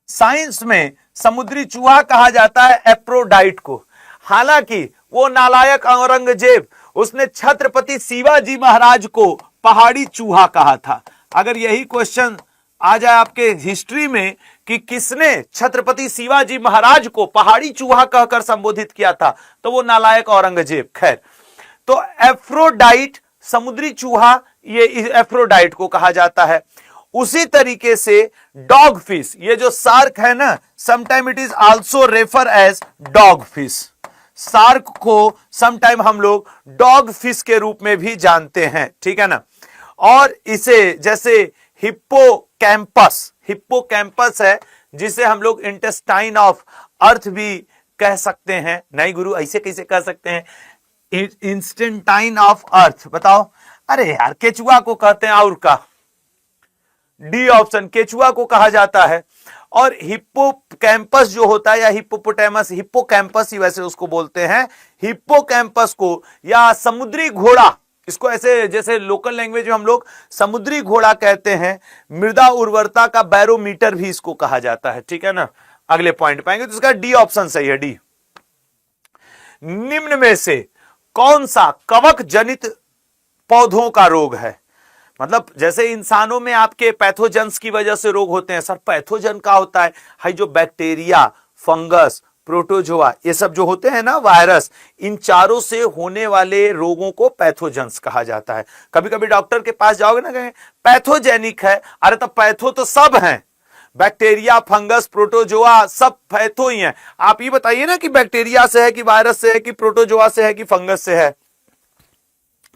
साइंस में समुद्री चूहा कहा जाता है एफ्रोडाइट को। हालांकि वो नालायक औरंगजेब उसने छत्रपति शिवाजी महाराज को पहाड़ी चूहा कहा था। अगर यही क्वेश्चन आ जाए आपके हिस्ट्री में कि किसने छत्रपति शिवाजी महाराज को पहाड़ी चूहा कहकर संबोधित किया था, तो वो नालायक औरंगजेब। खैर, तो एफ्रोडाइट समुद्री चूहा, ये एफ्रोडाइट को कहा जाता है। उसी तरीके से डॉग फिश, ये जो शार्क है ना, sometime it is also refer as dog fish. Shark को समटाइम हम लोग डॉग फिश के रूप में भी जानते हैं, ठीक है ना। और इसे जैसे हिप्पोकैम्पस, हिप्पोकैम्पस है जिसे हम लोग इंटेस्टाइन ऑफ अर्थ भी कह सकते हैं। नहीं गुरु, ऐसे कैसे कह सकते हैं? इंस्टेंटाइन ऑफ अर्थ बताओ। अरे यार, केचुआ को कहते हैं और का, डी ऑप्शन, केचुआ को कहा जाता है। और हिप्पोकैम्पस जो होता है या हिप्पोपोटामस, हिप्पोकैम्पस ही वैसे उसको बोलते हैं, हिप्पोकैम्पस को या समुद्री घोड़ा, इसको ऐसे जैसे लोकल लैंग्वेज में हम लोग समुद्री घोड़ा कहते हैं। मृदा उर्वरता का बैरोमीटर भी इसको कहा जाता है, ठीक है ना। अगले पॉइंट पाएंगे तो इसका डी ऑप्शन सही है, डी। निम्न में से कौन सा कवक जनित पौधों का रोग है? मतलब जैसे इंसानों में आपके पैथोजेंस की वजह से रोग होते हैं। सर पैथोजन का होता है हाई जो बैक्टीरिया, फंगस, प्रोटोजोआ, ये सब जो होते हैं ना, वायरस, इन चारों से होने वाले रोगों को पैथोजेंस कहा जाता है। कभी कभी डॉक्टर के पास जाओगे ना, कहें पैथोजेनिक है, अरे तो पैथो तो सब हैं, बैक्टीरिया, फंगस, प्रोटोजोआ सब पैथो ही हैं। आप ये बताइए ना कि बैक्टीरिया से है कि वायरस से है कि प्रोटोजोआ से है कि फंगस से है।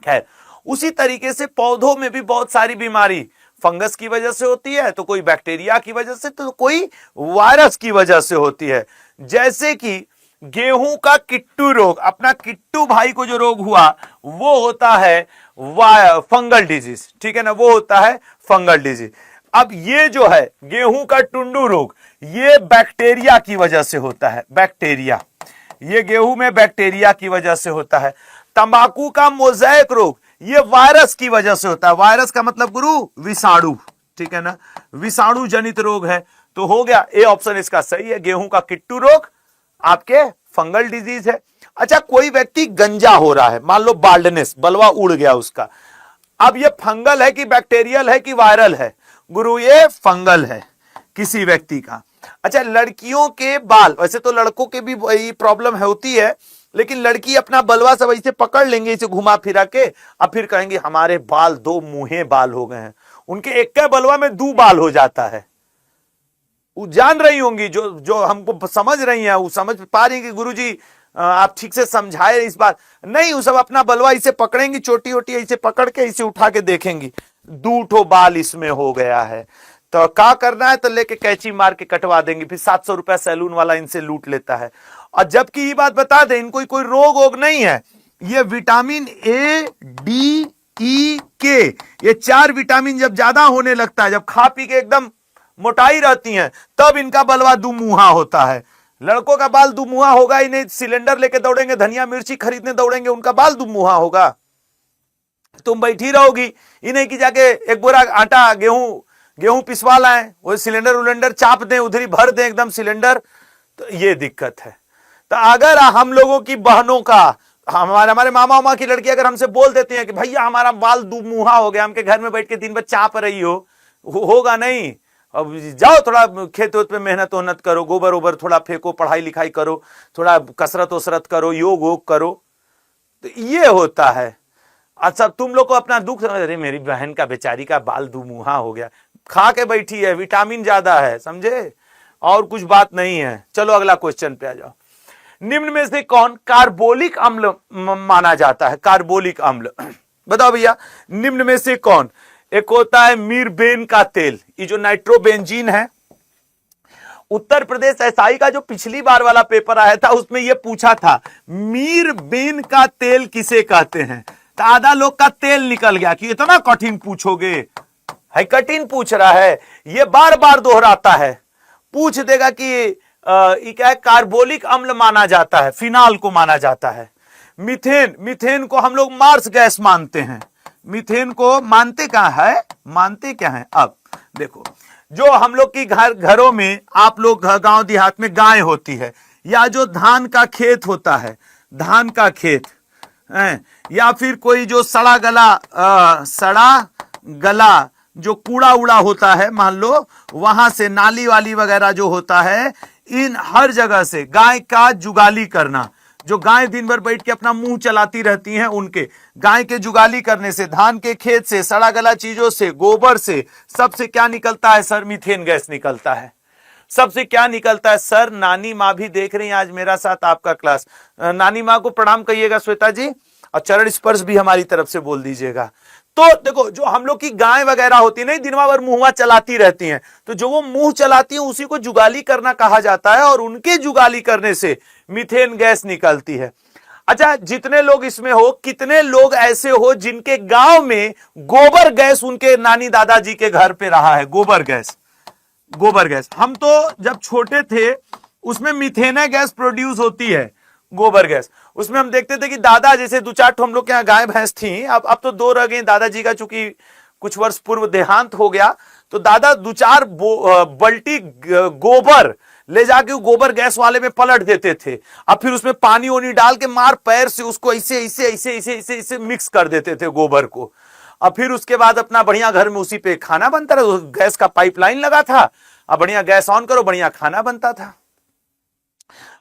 खैर, उसी तरीके से पौधों में भी बहुत सारी बीमारी फंगस की वजह से होती है, तो कोई बैक्टीरिया की वजह से, तो कोई वायरस की वजह से होती है। जैसे कि गेहूं का किट्टू रोग, अपना किट्टू भाई को जो रोग हुआ वो होता है फंगल डिजीज, ठीक है ना, वो होता है फंगल डिजीज। अब ये जो है गेहूं का टुंडू रोग, ये बैक्टीरिया की वजह से होता है, बैक्टीरिया, ये गेहूं में बैक्टीरिया की वजह से होता है। तंबाकू का मोज़ेक रोग, ये वायरस की वजह से होता है। वायरस का मतलब गुरु विषाणु, ठीक है ना, विषाणु जनित रोग है। तो हो गया, ए ऑप्शन इसका सही है। गेहूं का किट्टू रोग आपके फंगल डिजीज है। अच्छा, कोई व्यक्ति गंजा हो रहा है, मान लो बाल्डनेस, बलवा उड़ गया उसका, अब ये फंगल है कि बैक्टीरियल है कि वायरल है? गुरु ये फंगल है किसी व्यक्ति का। अच्छा, लड़कियों के बाल, वैसे तो लड़कों के भी यही प्रॉब्लम होती है लेकिन लड़की अपना बलवा सब ऐसे पकड़ लेंगे, इसे घुमा फिरा के, अब फिर कहेंगे हमारे बाल 2 मुहे बाल हो गए हैं। उनके एक के बलवा में 2 बाल हो जाता है। वो जान रही होंगी, जो हमको समझ रही हैं, वो समझ पा रही कि गुरुजी आप ठीक से समझाए इस बात नहीं। वो सब अपना बलवा इसे पकड़ेंगी, चोटी वोटी इसे पकड़ के इसे उठा के देखेंगी 2 ठो बाल इसमें हो गया है। तो क्या करना है, तो लेके कैंची मार के कटवा देंगे। फिर 700 रुपया सैलून वाला इनसे लूट लेता है। और जबकि ये बात बता दें, इनको कोई रोग वोग नहीं है। ये विटामिन ए, डी, ई, के, ये 4 विटामिन जब ज्यादा होने लगता है, जब खा पी के एकदम मोटाई रहती हैं, तब इनका बलवा दुमुहा होता है। लड़कों का बाल दुमुहा होगा ही नहीं। सिलेंडर लेके दौड़ेंगे, धनिया मिर्ची खरीदने दौड़ेंगे, उनका बाल दुमुहा होगा। तुम बैठी रहोगी, ये नहीं कि जाके एक बोरा आटा गेहूं पिसवा लाएं, वो सिलेंडर उलेंडर चाप दें, उधर ही भर दें एकदम सिलेंडर। तो ये दिक्कत है। तो अगर हम लोगों की बहनों का, हमारे मामा उमा की लड़की अगर हमसे बोल देती हैं कि भैया हमारा बाल दुमुहा हो गया, हमके घर में बैठ के दिन भर चाप रही हो, होगा नहीं। अब जाओ थोड़ा खेत पे मेहनत वहनत करो, गोबर ओबर थोड़ा फेंको, पढ़ाई लिखाई करो, थोड़ा कसरत वसरत करो, योग वोग करो। तो ये होता है। अच्छा, तुम लोग को अपना दुख, अरे मेरी बहन का बेचारी का बाल दुमुहा हो गया, खा के बैठी है, विटामिन ज्यादा है, समझे, और कुछ बात नहीं है। चलो अगला क्वेश्चन पे आ जाओ। निम्न में से कौन कार्बोलिक अम्ल माना जाता है? कार्बोलिक अम्ल बताओ भैया, निम्न में से कौन? एक होता है मीरबेन का तेल, ये जो नाइट्रोबेंजीन है। उत्तर प्रदेश एसआई का जो पिछली बार वाला पेपर आया था, उसमें यह पूछा था मीरबेन का तेल किसे कहते हैं। तो आधा लोग का तेल निकल गया कि इतना कठिन पूछोगे, है कठिन पूछ रहा है, ये बार बार दोहराता है। पूछ देगा कि ये क्या है, कार्बोलिक अम्ल माना जाता है, फिनाल को माना जाता है। मीथेन को हम लोग मार्स गैस मानते हैं। मीथेन को मानते क्या है, मानते क्या है? अब देखो, जो हम लोग की घरों में, आप लोग गांव देहात में गाय होती है, या जो धान का खेत होता है, धान का खेत है, या फिर कोई जो सड़ा गला जो कूड़ा उड़ा होता है, मान लो वहां से नाली वाली वगैरह जो होता है, इन हर जगह से गाय का जुगाली करना, जो गाय दिन भर बैठ के अपना मुंह चलाती रहती हैं, उनके गाय के जुगाली करने से, धान के खेत से, सड़ा गला चीजों से, गोबर से, सबसे क्या निकलता है सर? मीथेन गैस निकलता है। सबसे क्या निकलता है सर? नानी माँ भी देख रही हैं आज मेरा साथ आपका क्लास, नानी माँ को प्रणाम कहिएगा श्वेता जी, और चरण स्पर्श भी हमारी तरफ से बोल दीजिएगा। तो देखो, जो हम लोग की गाय वगैरह होती है, नहीं दिन भर मुंह चलाती रहती हैं, तो जो वो मुंह चलाती हैं उसी को जुगाली करना कहा जाता है, और उनके जुगाली करने से मीथेन गैस निकलती है। अच्छा, जितने लोग इसमें हो, कितने लोग ऐसे हो जिनके गांव में गोबर गैस उनके नानी दादाजी के घर पे रहा है? गोबर गैस, गोबर गैस। हम तो जब छोटे थे उसमें मीथेन गैस प्रोड्यूस होती है, गोबर गैस। उसमें हम देखते थे कि दादा, जैसे 2-4 हम लोग के यहाँ गाय भैंस थी, अब तो 2 रह गई, दादाजी का चूंकि कुछ वर्ष पूर्व देहांत हो गया, तो दादा 2-4 बल्टी गोबर ले जाके गोबर गैस वाले में पलट देते थे। अब फिर उसमें पानी वानी डाल के मार पैर से उसको ऐसे ऐसे ऐसे ऐसे ऐसे ऐसे मिक्स कर देते थे गोबर को। अब फिर उसके बाद अपना बढ़िया घर में उसी पे खाना बनता रहा, गैस का पाइपलाइन लगा था, अब बढ़िया गैस ऑन करो, बढ़िया खाना बनता था।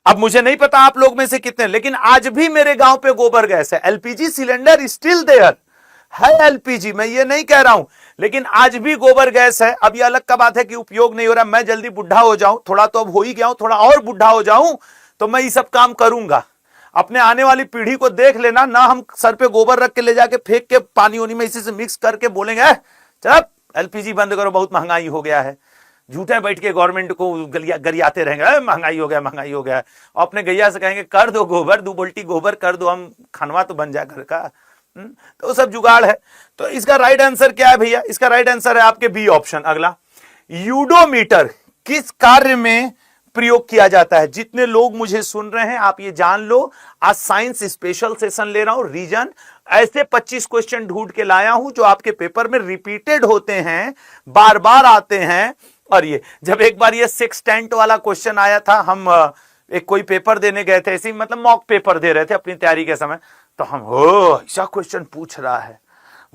अब मुझे नहीं पता आप लोग में से कितने, लेकिन आज भी मेरे गांव पे गोबर गैस है। एलपीजी सिलेंडर स्टिल देयर है, एलपीजी, मैं ये नहीं कह रहा हूं, लेकिन आज भी गोबर गैस है। अब ये अलग का बात है कि उपयोग नहीं हो रहा, मैं जल्दी बुढ़ा हो जाऊं, थोड़ा तो अब हो ही गया हूं, थोड़ा और बुढ़ा हो जाऊं तो मैं ये सब काम करूंगा। अपने आने वाली पीढ़ी को देख लेना ना, हम सर पे गोबर रख के ले जाके फेंक के पानी वानी में इसी से मिक्स करके बोलेंगे चल एलपीजी बंद करो, बहुत महंगाई हो गया है। झूठे बैठ के गवर्नमेंट को गरियाते रहेंगे, महंगाई हो गया, महंगाई हो गया। और अपने गैया से कहेंगे कर दो गोबर, 2 बाल्टी गोबर कर दो, हम खानवा तो बन जाए घर का। तो सब जुगाड़ है। तो इसका राइट आंसर क्या है भैया? इसका राइट आंसर है आपके बी ऑप्शन। अगला, यूडोमीटर किस कार्य में प्रयोग किया जाता है? जितने लोग मुझे सुन रहे हैं आप ये जान लो, आज साइंस स्पेशल सेशन ले रहा हूं, रीजन ऐसे 25 क्वेश्चन ढूंढ के लाया हूं जो आपके पेपर में रिपीटेड होते हैं, बार बार आते हैं। और ये जब एक बार ये सेक्सटेंट वाला क्वेश्चन आया था, हम एक कोई पेपर देने गए थे, ऐसे मतलब मॉक पेपर दे रहे थे अपनी तैयारी के समय, तो हम हो ऐसा क्वेश्चन पूछ रहा है।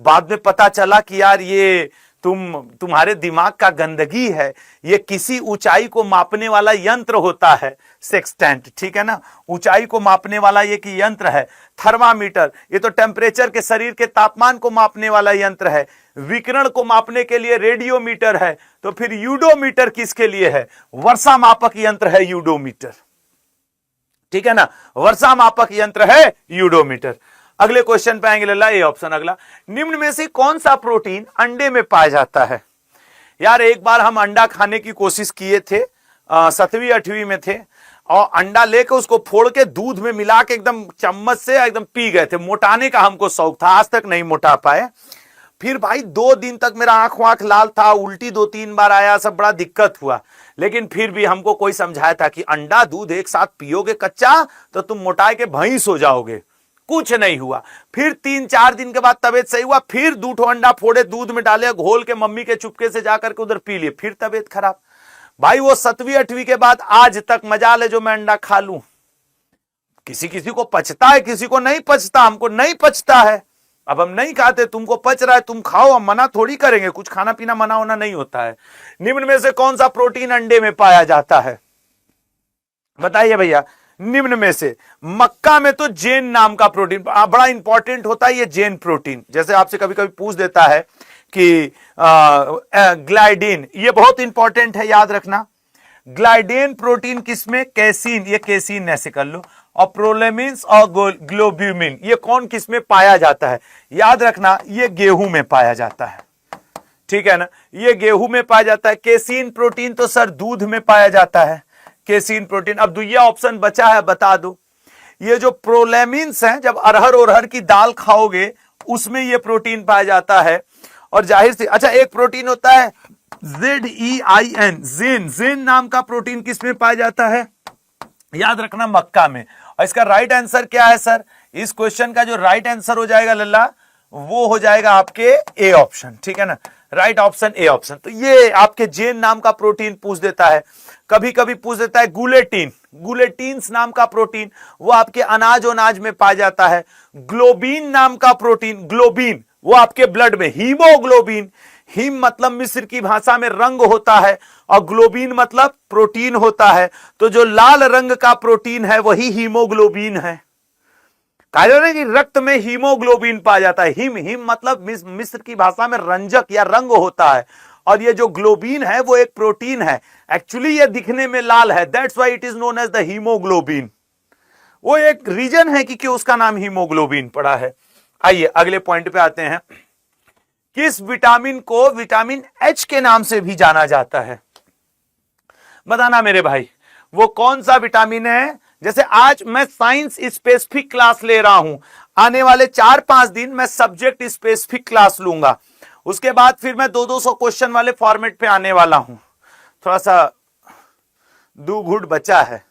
बाद में पता चला कि यार ये तुम्हारे दिमाग का गंदगी है। ये किसी ऊंचाई को मापने वाला यंत्र होता है, सेक्सटेंट, ठीक है ना, ऊंचाई को मापने वाला ये कि यंत्र है। थर्मामीटर, ये तो टेम्परेचर के, शरीर के तापमान को मापने वाला यंत्र है। विकिरण को मापने के लिए रेडियोमीटर है। तो फिर यूडोमीटर किसके लिए है? वर्षा मापक यंत्र है यूडोमीटर, ठीक है ना, वर्षा मापक यंत्र है यूडोमीटर। अगले क्वेश्चन पे आएंगे लल्ला, ये ऑप्शन अगला। निम्न में से कौन सा प्रोटीन अंडे में पाया जाता है? यार एक बार हम अंडा खाने की कोशिश किए थे, 7वीं 8वीं में थे, और अंडा लेकर उसको फोड़ के दूध में मिला के एकदम चम्मच से एकदम पी गए थे। मोटाने का हमको शौक था, आज तक नहीं मोटा पाए। फिर भाई 2 दिन तक मेरा आंख लाल था, उल्टी 2-3 बार आया, सब बड़ा दिक्कत हुआ। लेकिन फिर भी हमको कोई समझाया था कि अंडा दूध एक साथ पियोगे कच्चा तो तुम मोटाए के भैंस हो जाओगे। कुछ नहीं हुआ। फिर 3-4 दिन के बाद तबीयत सही हुआ, फिर 2 अंडा फोड़े, दूध में डाले, घोल के मम्मी के चुपके से जाकर के उधर पी लिए, फिर तबीयत खराब। भाई वो 7वीं 8वीं के बाद आज तक मजाल है जो मैं अंडा खा लूं। किसी किसी को पचता है, किसी को नहीं पचता, हमको नहीं पचता है। अब हम नहीं खाते, तुमको पच रहा है तुम खाओ, हम मना थोड़ी करेंगे, कुछ खाना पीना मना होना नहीं होता है। निम्न में से कौन सा प्रोटीन अंडे में पाया जाता है? बताइए भैया। निम्न में से मक्का में तो जेन नाम का प्रोटीन बड़ा इंपॉर्टेंट होता है, ये जेन प्रोटीन। जैसे आपसे कभी कभी पूछ देता है कि ग्लाइडिन, ये बहुत इंपॉर्टेंट है, याद रखना। ग्लाइडेन प्रोटीन किसमें? कैसीन, ये कैसीन ऐसे कर लो। और प्रोलेमिन्स और ग्लोब्यूमिन, ये कौन किसमें पाया जाता है? याद रखना, ये गेहूं में पाया जाता है, ठीक है ना, ये गेहूं में पाया जाता है। कैसीन प्रोटीन तो सर दूध में पाया जाता है, कैसीन प्रोटीन। अब दुइया ऑप्शन बचा है, बता दो। ये जो प्रोलेमिन्स हैं, जब अरहर की दाल खाओगे उसमें ये प्रोटीन पाया जाता है। और जाहिर सी, अच्छा एक प्रोटीन होता है ZEIN, जेन नाम का प्रोटीन किसमें पाया जाता है? याद रखना, मक्का में। और इसका राइट आंसर क्या है सर? इस क्वेश्चन का जो राइट आंसर हो जाएगा लल्ला, वो हो जाएगा आपके ए ऑप्शन, ठीक है ना, राइट ऑप्शन ए ऑप्शन। तो ये आपके जेन नाम का प्रोटीन पूछ देता है, कभी कभी पूछ देता है गुलेटिन, गुलेटिन्स नाम का प्रोटीन, वो आपके अनाज में पाया जाता है। ग्लोबिन नाम का प्रोटीन, ग्लोबिन वो आपके ब्लड में, हीमोग्लोबिन, हिम मतलब मिस्र की भाषा में रंग होता है, और ग्लोबिन मतलब प्रोटीन होता है। तो जो लाल रंग का प्रोटीन है वही हीमोग्लोबिन है। कहा कि रक्त में हीमोग्लोबिन पाया जाता है। हिम मतलब मिस्र की भाषा में रंजक या रंग होता है, और ये जो ग्लोबिन है वो एक प्रोटीन है। एक्चुअली ये दिखने में लाल है, that's why it is known as the haemoglobin. वो एक रीजन है कि उसका नाम हीमोग्लोबिन पड़ा है। आइए अगले पॉइंट पे आते हैं। किस विटामिन को विटामिन एच के नाम से भी जाना जाता है? बताना मेरे भाई, वो कौन सा विटामिन है? जैसे आज मैं साइंस स्पेसिफिक क्लास ले रहा हूं, आने वाले 4-5 दिन मैं सब्जेक्ट स्पेसिफिक क्लास लूंगा, उसके बाद फिर मैं 200 क्वेश्चन वाले फॉर्मेट पे आने वाला हूं। थोड़ा सा 2 घूट बचा है,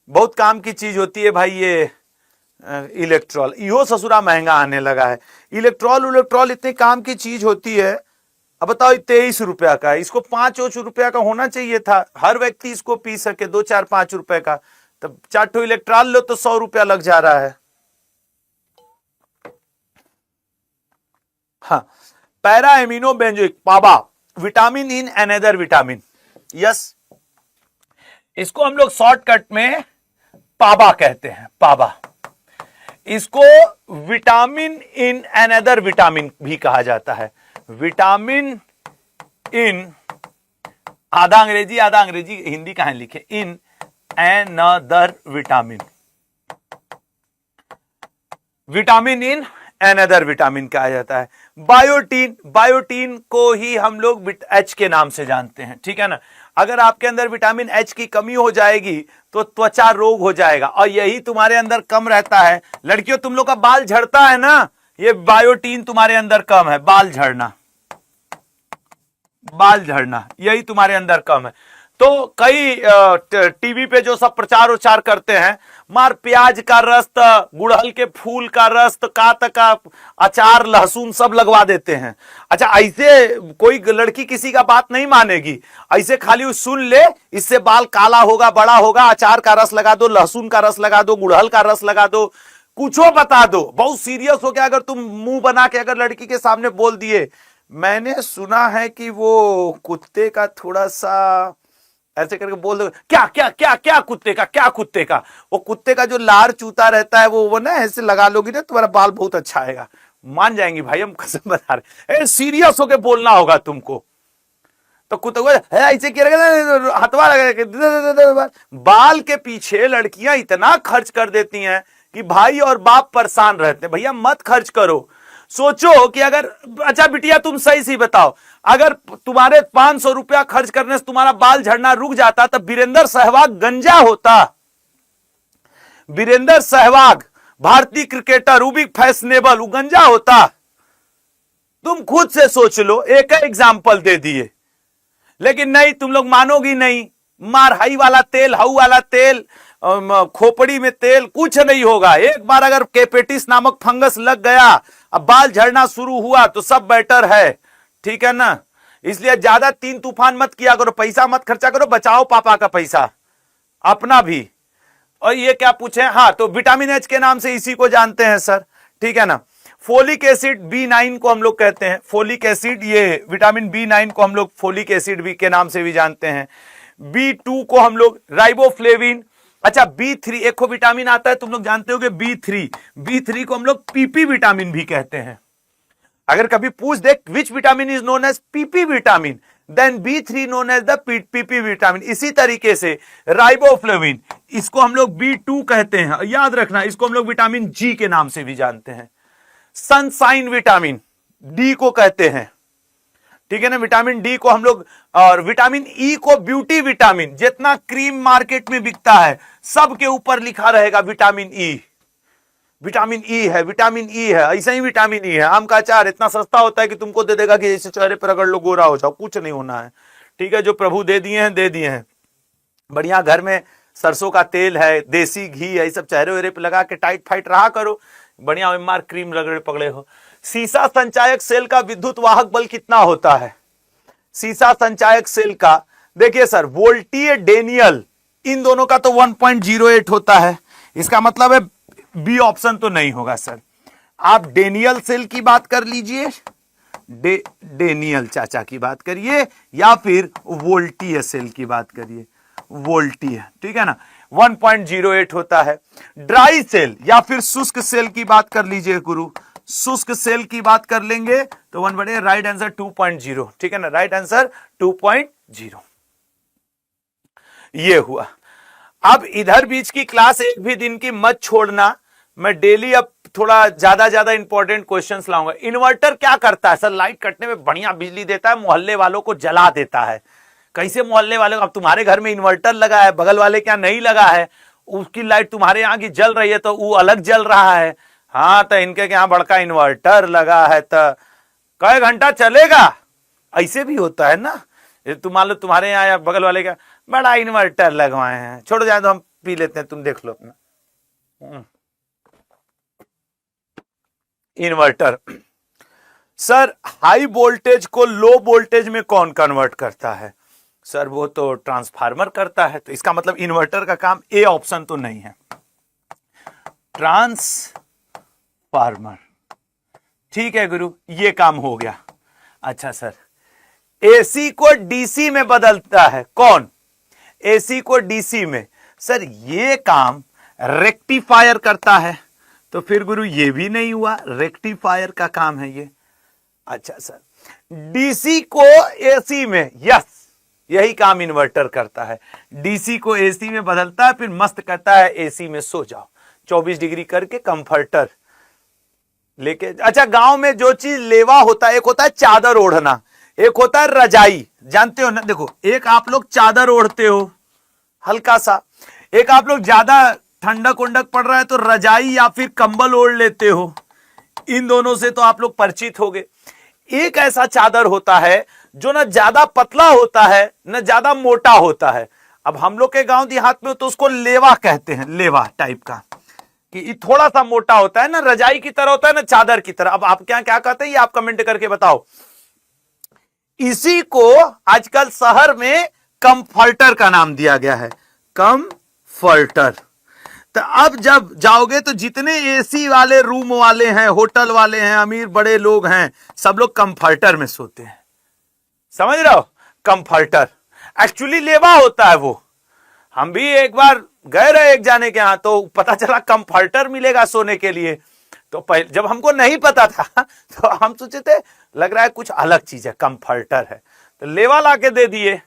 बहुत काम की चीज होती है भाई ये इलेक्ट्रॉल, इहो ससुरा महंगा आने लगा है। इलेक्ट्रॉल इतने काम की चीज होती है। अब बताओ 23 रुपया का, इसको 5 रुपया का होना चाहिए था, हर व्यक्ति इसको पी सके, 2-4-5 रुपए का। तब 4 ठो इलेक्ट्रॉल लो तो 100 रुपया लग जा रहा है। हाँ, para amino benzoic, PABA, vitamin in another vitamin, yes, इसको हम लोग शॉर्टकट में पाबा कहते हैं, पाबा। इसको विटामिन इन अनदर विटामिन भी कहा जाता है। विटामिन इन, आधा अंग्रेजी हिंदी कहां लिखे, इन another vitamin, vitamin in another vitamin कहा जाता है। बायोटीन को ही हम लोग एच के नाम से जानते हैं, ठीक है ना। अगर आपके अंदर विटामिन एच की कमी हो जाएगी तो त्वचा रोग हो जाएगा, और यही तुम्हारे अंदर कम रहता है। लड़कियों, तुम लोग का बाल झड़ता है ना, ये बायोटीन तुम्हारे अंदर कम है, बाल झड़ना यही तुम्हारे अंदर कम है। तो कई टीवी पे जो सब प्रचार उचार करते हैं, मार प्याज का रस, गुड़हल के फूल का रस, का अचार, लहसुन सब लगवा देते हैं। अच्छा, ऐसे कोई लड़की किसी का बात नहीं मानेगी, ऐसे खाली सुन ले इससे बाल काला होगा, बड़ा होगा, अचार का रस लगा दो, लहसुन का रस लगा दो, गुड़हल का रस लगा दो, कुछो बता दो। बहुत सीरियस हो गया अगर तुम मुंह बना के अगर लड़की के सामने बोल दिए मैंने सुना है कि वो कुत्ते का थोड़ा सा ऐसे करके बोल दो, क्या क्या क्या क्या कुत्ते का, क्या कुत्ते का, वो कुत्ते का जो लार चूता रहता है वो ना ऐसे लगा लोगी ना तुम्हारा बाल बहुत अच्छा आएगा। मान जाएंगी भाई, हम कसम बता रहे, सीरियस होके बोलना होगा तुमको। तो कुत्ते ऐसे किया हथवा लगा, बाल के पीछे लड़कियां इतना खर्च कर देती हैं कि भाई और बाप परेशान रहते हैं। भैया मत खर्च करो। सोचो कि अगर, अच्छा बिटिया तुम सही सी बताओ, अगर तुम्हारे 500 रुपया खर्च करने से तुम्हारा बाल झड़ना रुक जाता तो वीरेंद्र सहवाग गंजा होता। वीरेंद्र सहवाग भारतीय क्रिकेटर, वो भी फैशनेबल, वो गंजा होता। तुम खुद से सोच लो, एक एग्जाम्पल दे दिए। लेकिन नहीं, तुम लोग मानोगी नहीं। मार हाई वाला तेल, हाउ वाला तेल, खोपड़ी में तेल, कुछ नहीं होगा। एक बार अगर केपेटिस नामक फंगस लग गया, अब बाल झड़ना शुरू हुआ तो सब बेटर है, ठीक है ना। इसलिए ज्यादा तीन तूफान मत किया करो, पैसा मत खर्चा करो, बचाओ पापा का पैसा, अपना भी। और ये क्या पूछे, हाँ तो विटामिन एच के नाम से इसी को जानते हैं सर, ठीक है ना। फोलिक एसिड B9 को हम लोग कहते हैं, फोलिक एसिड, ये विटामिन B9 को हम लोग फोलिक एसिड भी के नाम से भी जानते हैं। B2 को हम लोग राइबोफ्लेविन, अच्छा B3 एक को विटामिन आता है, तुम लोग जानते हो कि B3 को हम लोग PP विटामिन भी कहते हैं। अगर कभी पूछ दे which vitamin is known as PP vitamin, then B3 known as the PP vitamin. इसी तरीके से राइबोफ्लेविन, इसको हम लोग B2 कहते हैं, याद रखना, इसको हम लोग विटामिन G के नाम से भी जानते हैं। सनसाइन विटामिन D को कहते हैं, ठीक है ना। विटामिन D को हम लोग, और विटामिन E को ब्यूटी विटामिन, जितना क्रीम मार्केट में बिकता है सबके ऊपर लिखा रहेगा विटामिन E, विटामिन E है, विटामिन E है, ऐसा ही विटामिन E है। आम का अचार इतना सस्ता होता है कि तुमको दे देगा कि जैसे चेहरे पर रगड़ लो गोरा हो जाओ, कुछ नहीं होना है, ठीक है। जो प्रभु दे दिए हैं दे दिए हैं। बढ़िया घर में सरसों का तेल है, देसी घी है, ये सब चेहरे वेहरे पे लगा के टाइट फाइट रहा करो, बढ़िया मार क्रीम रगड़े पकड़े हो। सीसा संचायक सेल का विद्युत वाहक बल कितना होता है? सीसा संचायक सेल का, देखिए सर, वोल्टीय डेनियल, इन दोनों का तो 1.08 होता है। इसका मतलब है बी ऑप्शन तो नहीं होगा सर। आप डेनियल सेल की बात कर लीजिए, डेनियल चाचा की बात करिए, या फिर वोल्टीय सेल की बात करिए, वोल्टीय, ठीक है ना, 1.08 होता है। ड्राई सेल या फिर शुष्क सेल की बात कर लीजिए गुरु, शुष्क सेल की बात कर लेंगे तो 1 बटे राइट आंसर 2.0, ठीक है ना, राइट आंसर 2.0। ये हुआ। अब इधर बीच की क्लास एक भी दिन की मत छोड़ना, मैं डेली अब थोड़ा ज्यादा इंपॉर्टेंट क्वेश्चंस लाऊंगा। इन्वर्टर क्या करता है सर? लाइट कटने में बढ़िया बिजली देता है, मोहल्ले वालों को जला देता है। कैसे मोहल्ले वाले? अब तुम्हारे घर में इन्वर्टर लगा है, बगल वाले क्या नहीं लगा है, उसकी लाइट तुम्हारे यहाँ की जल रही है तो वो अलग जल रहा है। हाँ तो इनके यहाँ बड़का इन्वर्टर लगा है तो कई घंटा चलेगा, ऐसे भी होता है ना। मान लो तुम्हारे यहाँ या बगल वाले का बड़ा इन्वर्टर लगवाए हैं, छोड़ो जाए तो हम पी लेते हैं, तुम देख लो अपना इन्वर्टर। सर हाई वोल्टेज को लो वोल्टेज में कौन कन्वर्ट करता है? सर वो तो ट्रांसफार्मर करता है, तो इसका मतलब इन्वर्टर का काम ए ऑप्शन तो नहीं है, ट्रांसफार्मर, ठीक है गुरु, ये काम हो गया। अच्छा सर, एसी को डीसी में बदलता है कौन? एसी को डीसी में, सर ये काम रेक्टिफायर करता है, तो फिर गुरु ये भी नहीं हुआ, रेक्टिफायर का काम है ये। अच्छा सर, डीसी को एसी में, यस यही काम इन्वर्टर करता है, डीसी को एसी में बदलता है, फिर मस्त करता है एसी में सो जाओ 24 डिग्री करके कंफर्टर लेके। अच्छा, गांव में जो चीज लेवा होता है, एक होता है चादर ओढ़ना, एक होता है रजाई, जानते हो ना। देखो, एक आप लोग चादर ओढ़ते हो हल्का सा, एक आप लोग ज्यादा ठंडक उंडक पड़ रहा है तो रजाई या फिर कंबल ओढ़ लेते हो, इन दोनों से तो आप लोग परिचित हो गए। एक ऐसा चादर होता है जो ना ज्यादा पतला होता है ना ज्यादा मोटा होता है। अब हम लोग के गांव देहात में तो उसको लेवा कहते हैं, लेवा टाइप का, कि थोड़ा सा मोटा होता है ना, रजाई की तरह होता है ना चादर की तरह। अब आप क्या कहते हैं ये आप कमेंट करके बताओ। इसी को आजकल शहर में कंफर्टर का नाम दिया गया है, कंफर्टर। तो अब जब जाओगे तो जितने एसी वाले रूम वाले हैं, होटल वाले हैं, अमीर बड़े लोग हैं, सब लोग कंफर्टर में सोते हैं। समझ रहे हो? कंफर्टर एक्चुअली लेवा होता है वो। हम भी एक बार गए रहे एक जाने के यहां, तो पता चला कंफर्टर मिलेगा सोने के लिए। तो जब हमको नहीं पता था तो हम सोचे थे लग रहा है कुछ अलग चीज है, कंफर्टर है, तो लेवा ला के दे दिए।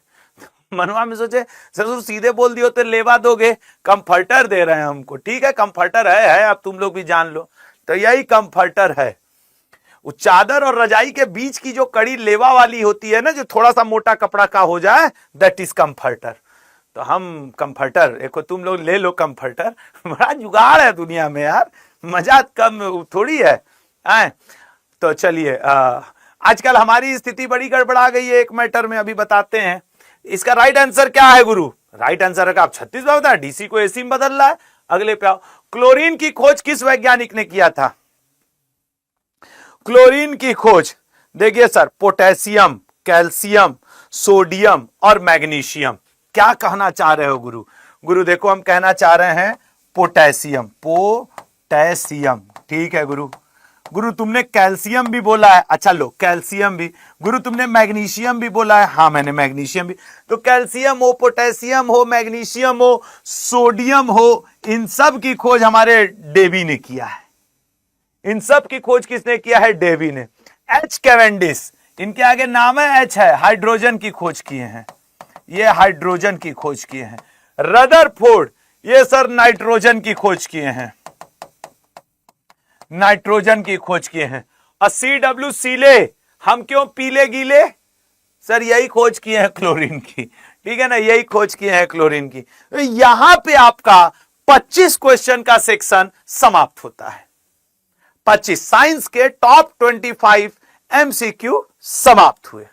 मनवा में सोचे ससुर सीधे बोल दियो तो लेवा दोगे, कंफर्टर दे रहे हैं हमको। ठीक है कंफर्टर है, अब तुम लोग भी जान लो। तो यही कंफर्टर है। वो चादर और रजाई के बीच की जो कड़ी लेवा वाली होती है ना, जो थोड़ा सा मोटा कपड़ा का हो जाए, दैट इज कंफर्टर। तो हम कंफर्टर, एक तुम लोग ले लो कंफर्टर। बड़ा जुगाड़ है दुनिया में यार, मजा कम थोड़ी है। तो चलिए, आजकल हमारी स्थिति बड़ी गड़बड़ा गई है एक मैटर में, अभी बताते हैं। इसका राइट आंसर क्या है गुरु? राइट आंसर है, आप 36 बार बताएं, डीसी को एसी में बदल रहा है। अगले पे आओ। क्लोरीन की खोज किस वैज्ञानिक ने किया था? क्लोरीन की खोज देखिए सर, पोटेशियम, कैल्शियम, सोडियम और मैग्नीशियम। क्या कहना चाह रहे हो गुरु? गुरु देखो हम कहना चाह रहे हैं पोटेशियम, पोटेशियम। ठीक है गुरु। गुरु तुमने कैल्शियम भी बोला है, अच्छा लो कैल्शियम भी। गुरु तुमने मैग्नीशियम भी बोला है, हाँ मैंने मैग्नीशियम भी। तो कैल्शियम हो, पोटेशियम हो, मैग्नीशियम हो, सोडियम हो, इन सब की खोज हमारे डेवी ने किया है। इन सब की खोज किसने किया है? डेवी ने। एच कैवेंडिश, इनके आगे नाम है एच है, हाइड्रोजन की खोज किए हैं, ये हाइड्रोजन की खोज किए हैं। रदरफोर्ड, ये सर नाइट्रोजन की खोज किए हैं, नाइट्रोजन की खोज किए हैं। और CW सीले, हम क्यों पीले गीले? सर यही खोज किए हैं क्लोरीन की। ठीक है ना, यही खोज किए हैं क्लोरीन की। तो यहां पे आपका 25 क्वेश्चन का सेक्शन समाप्त होता है। 25 साइंस के टॉप 25 MCQ समाप्त हुए।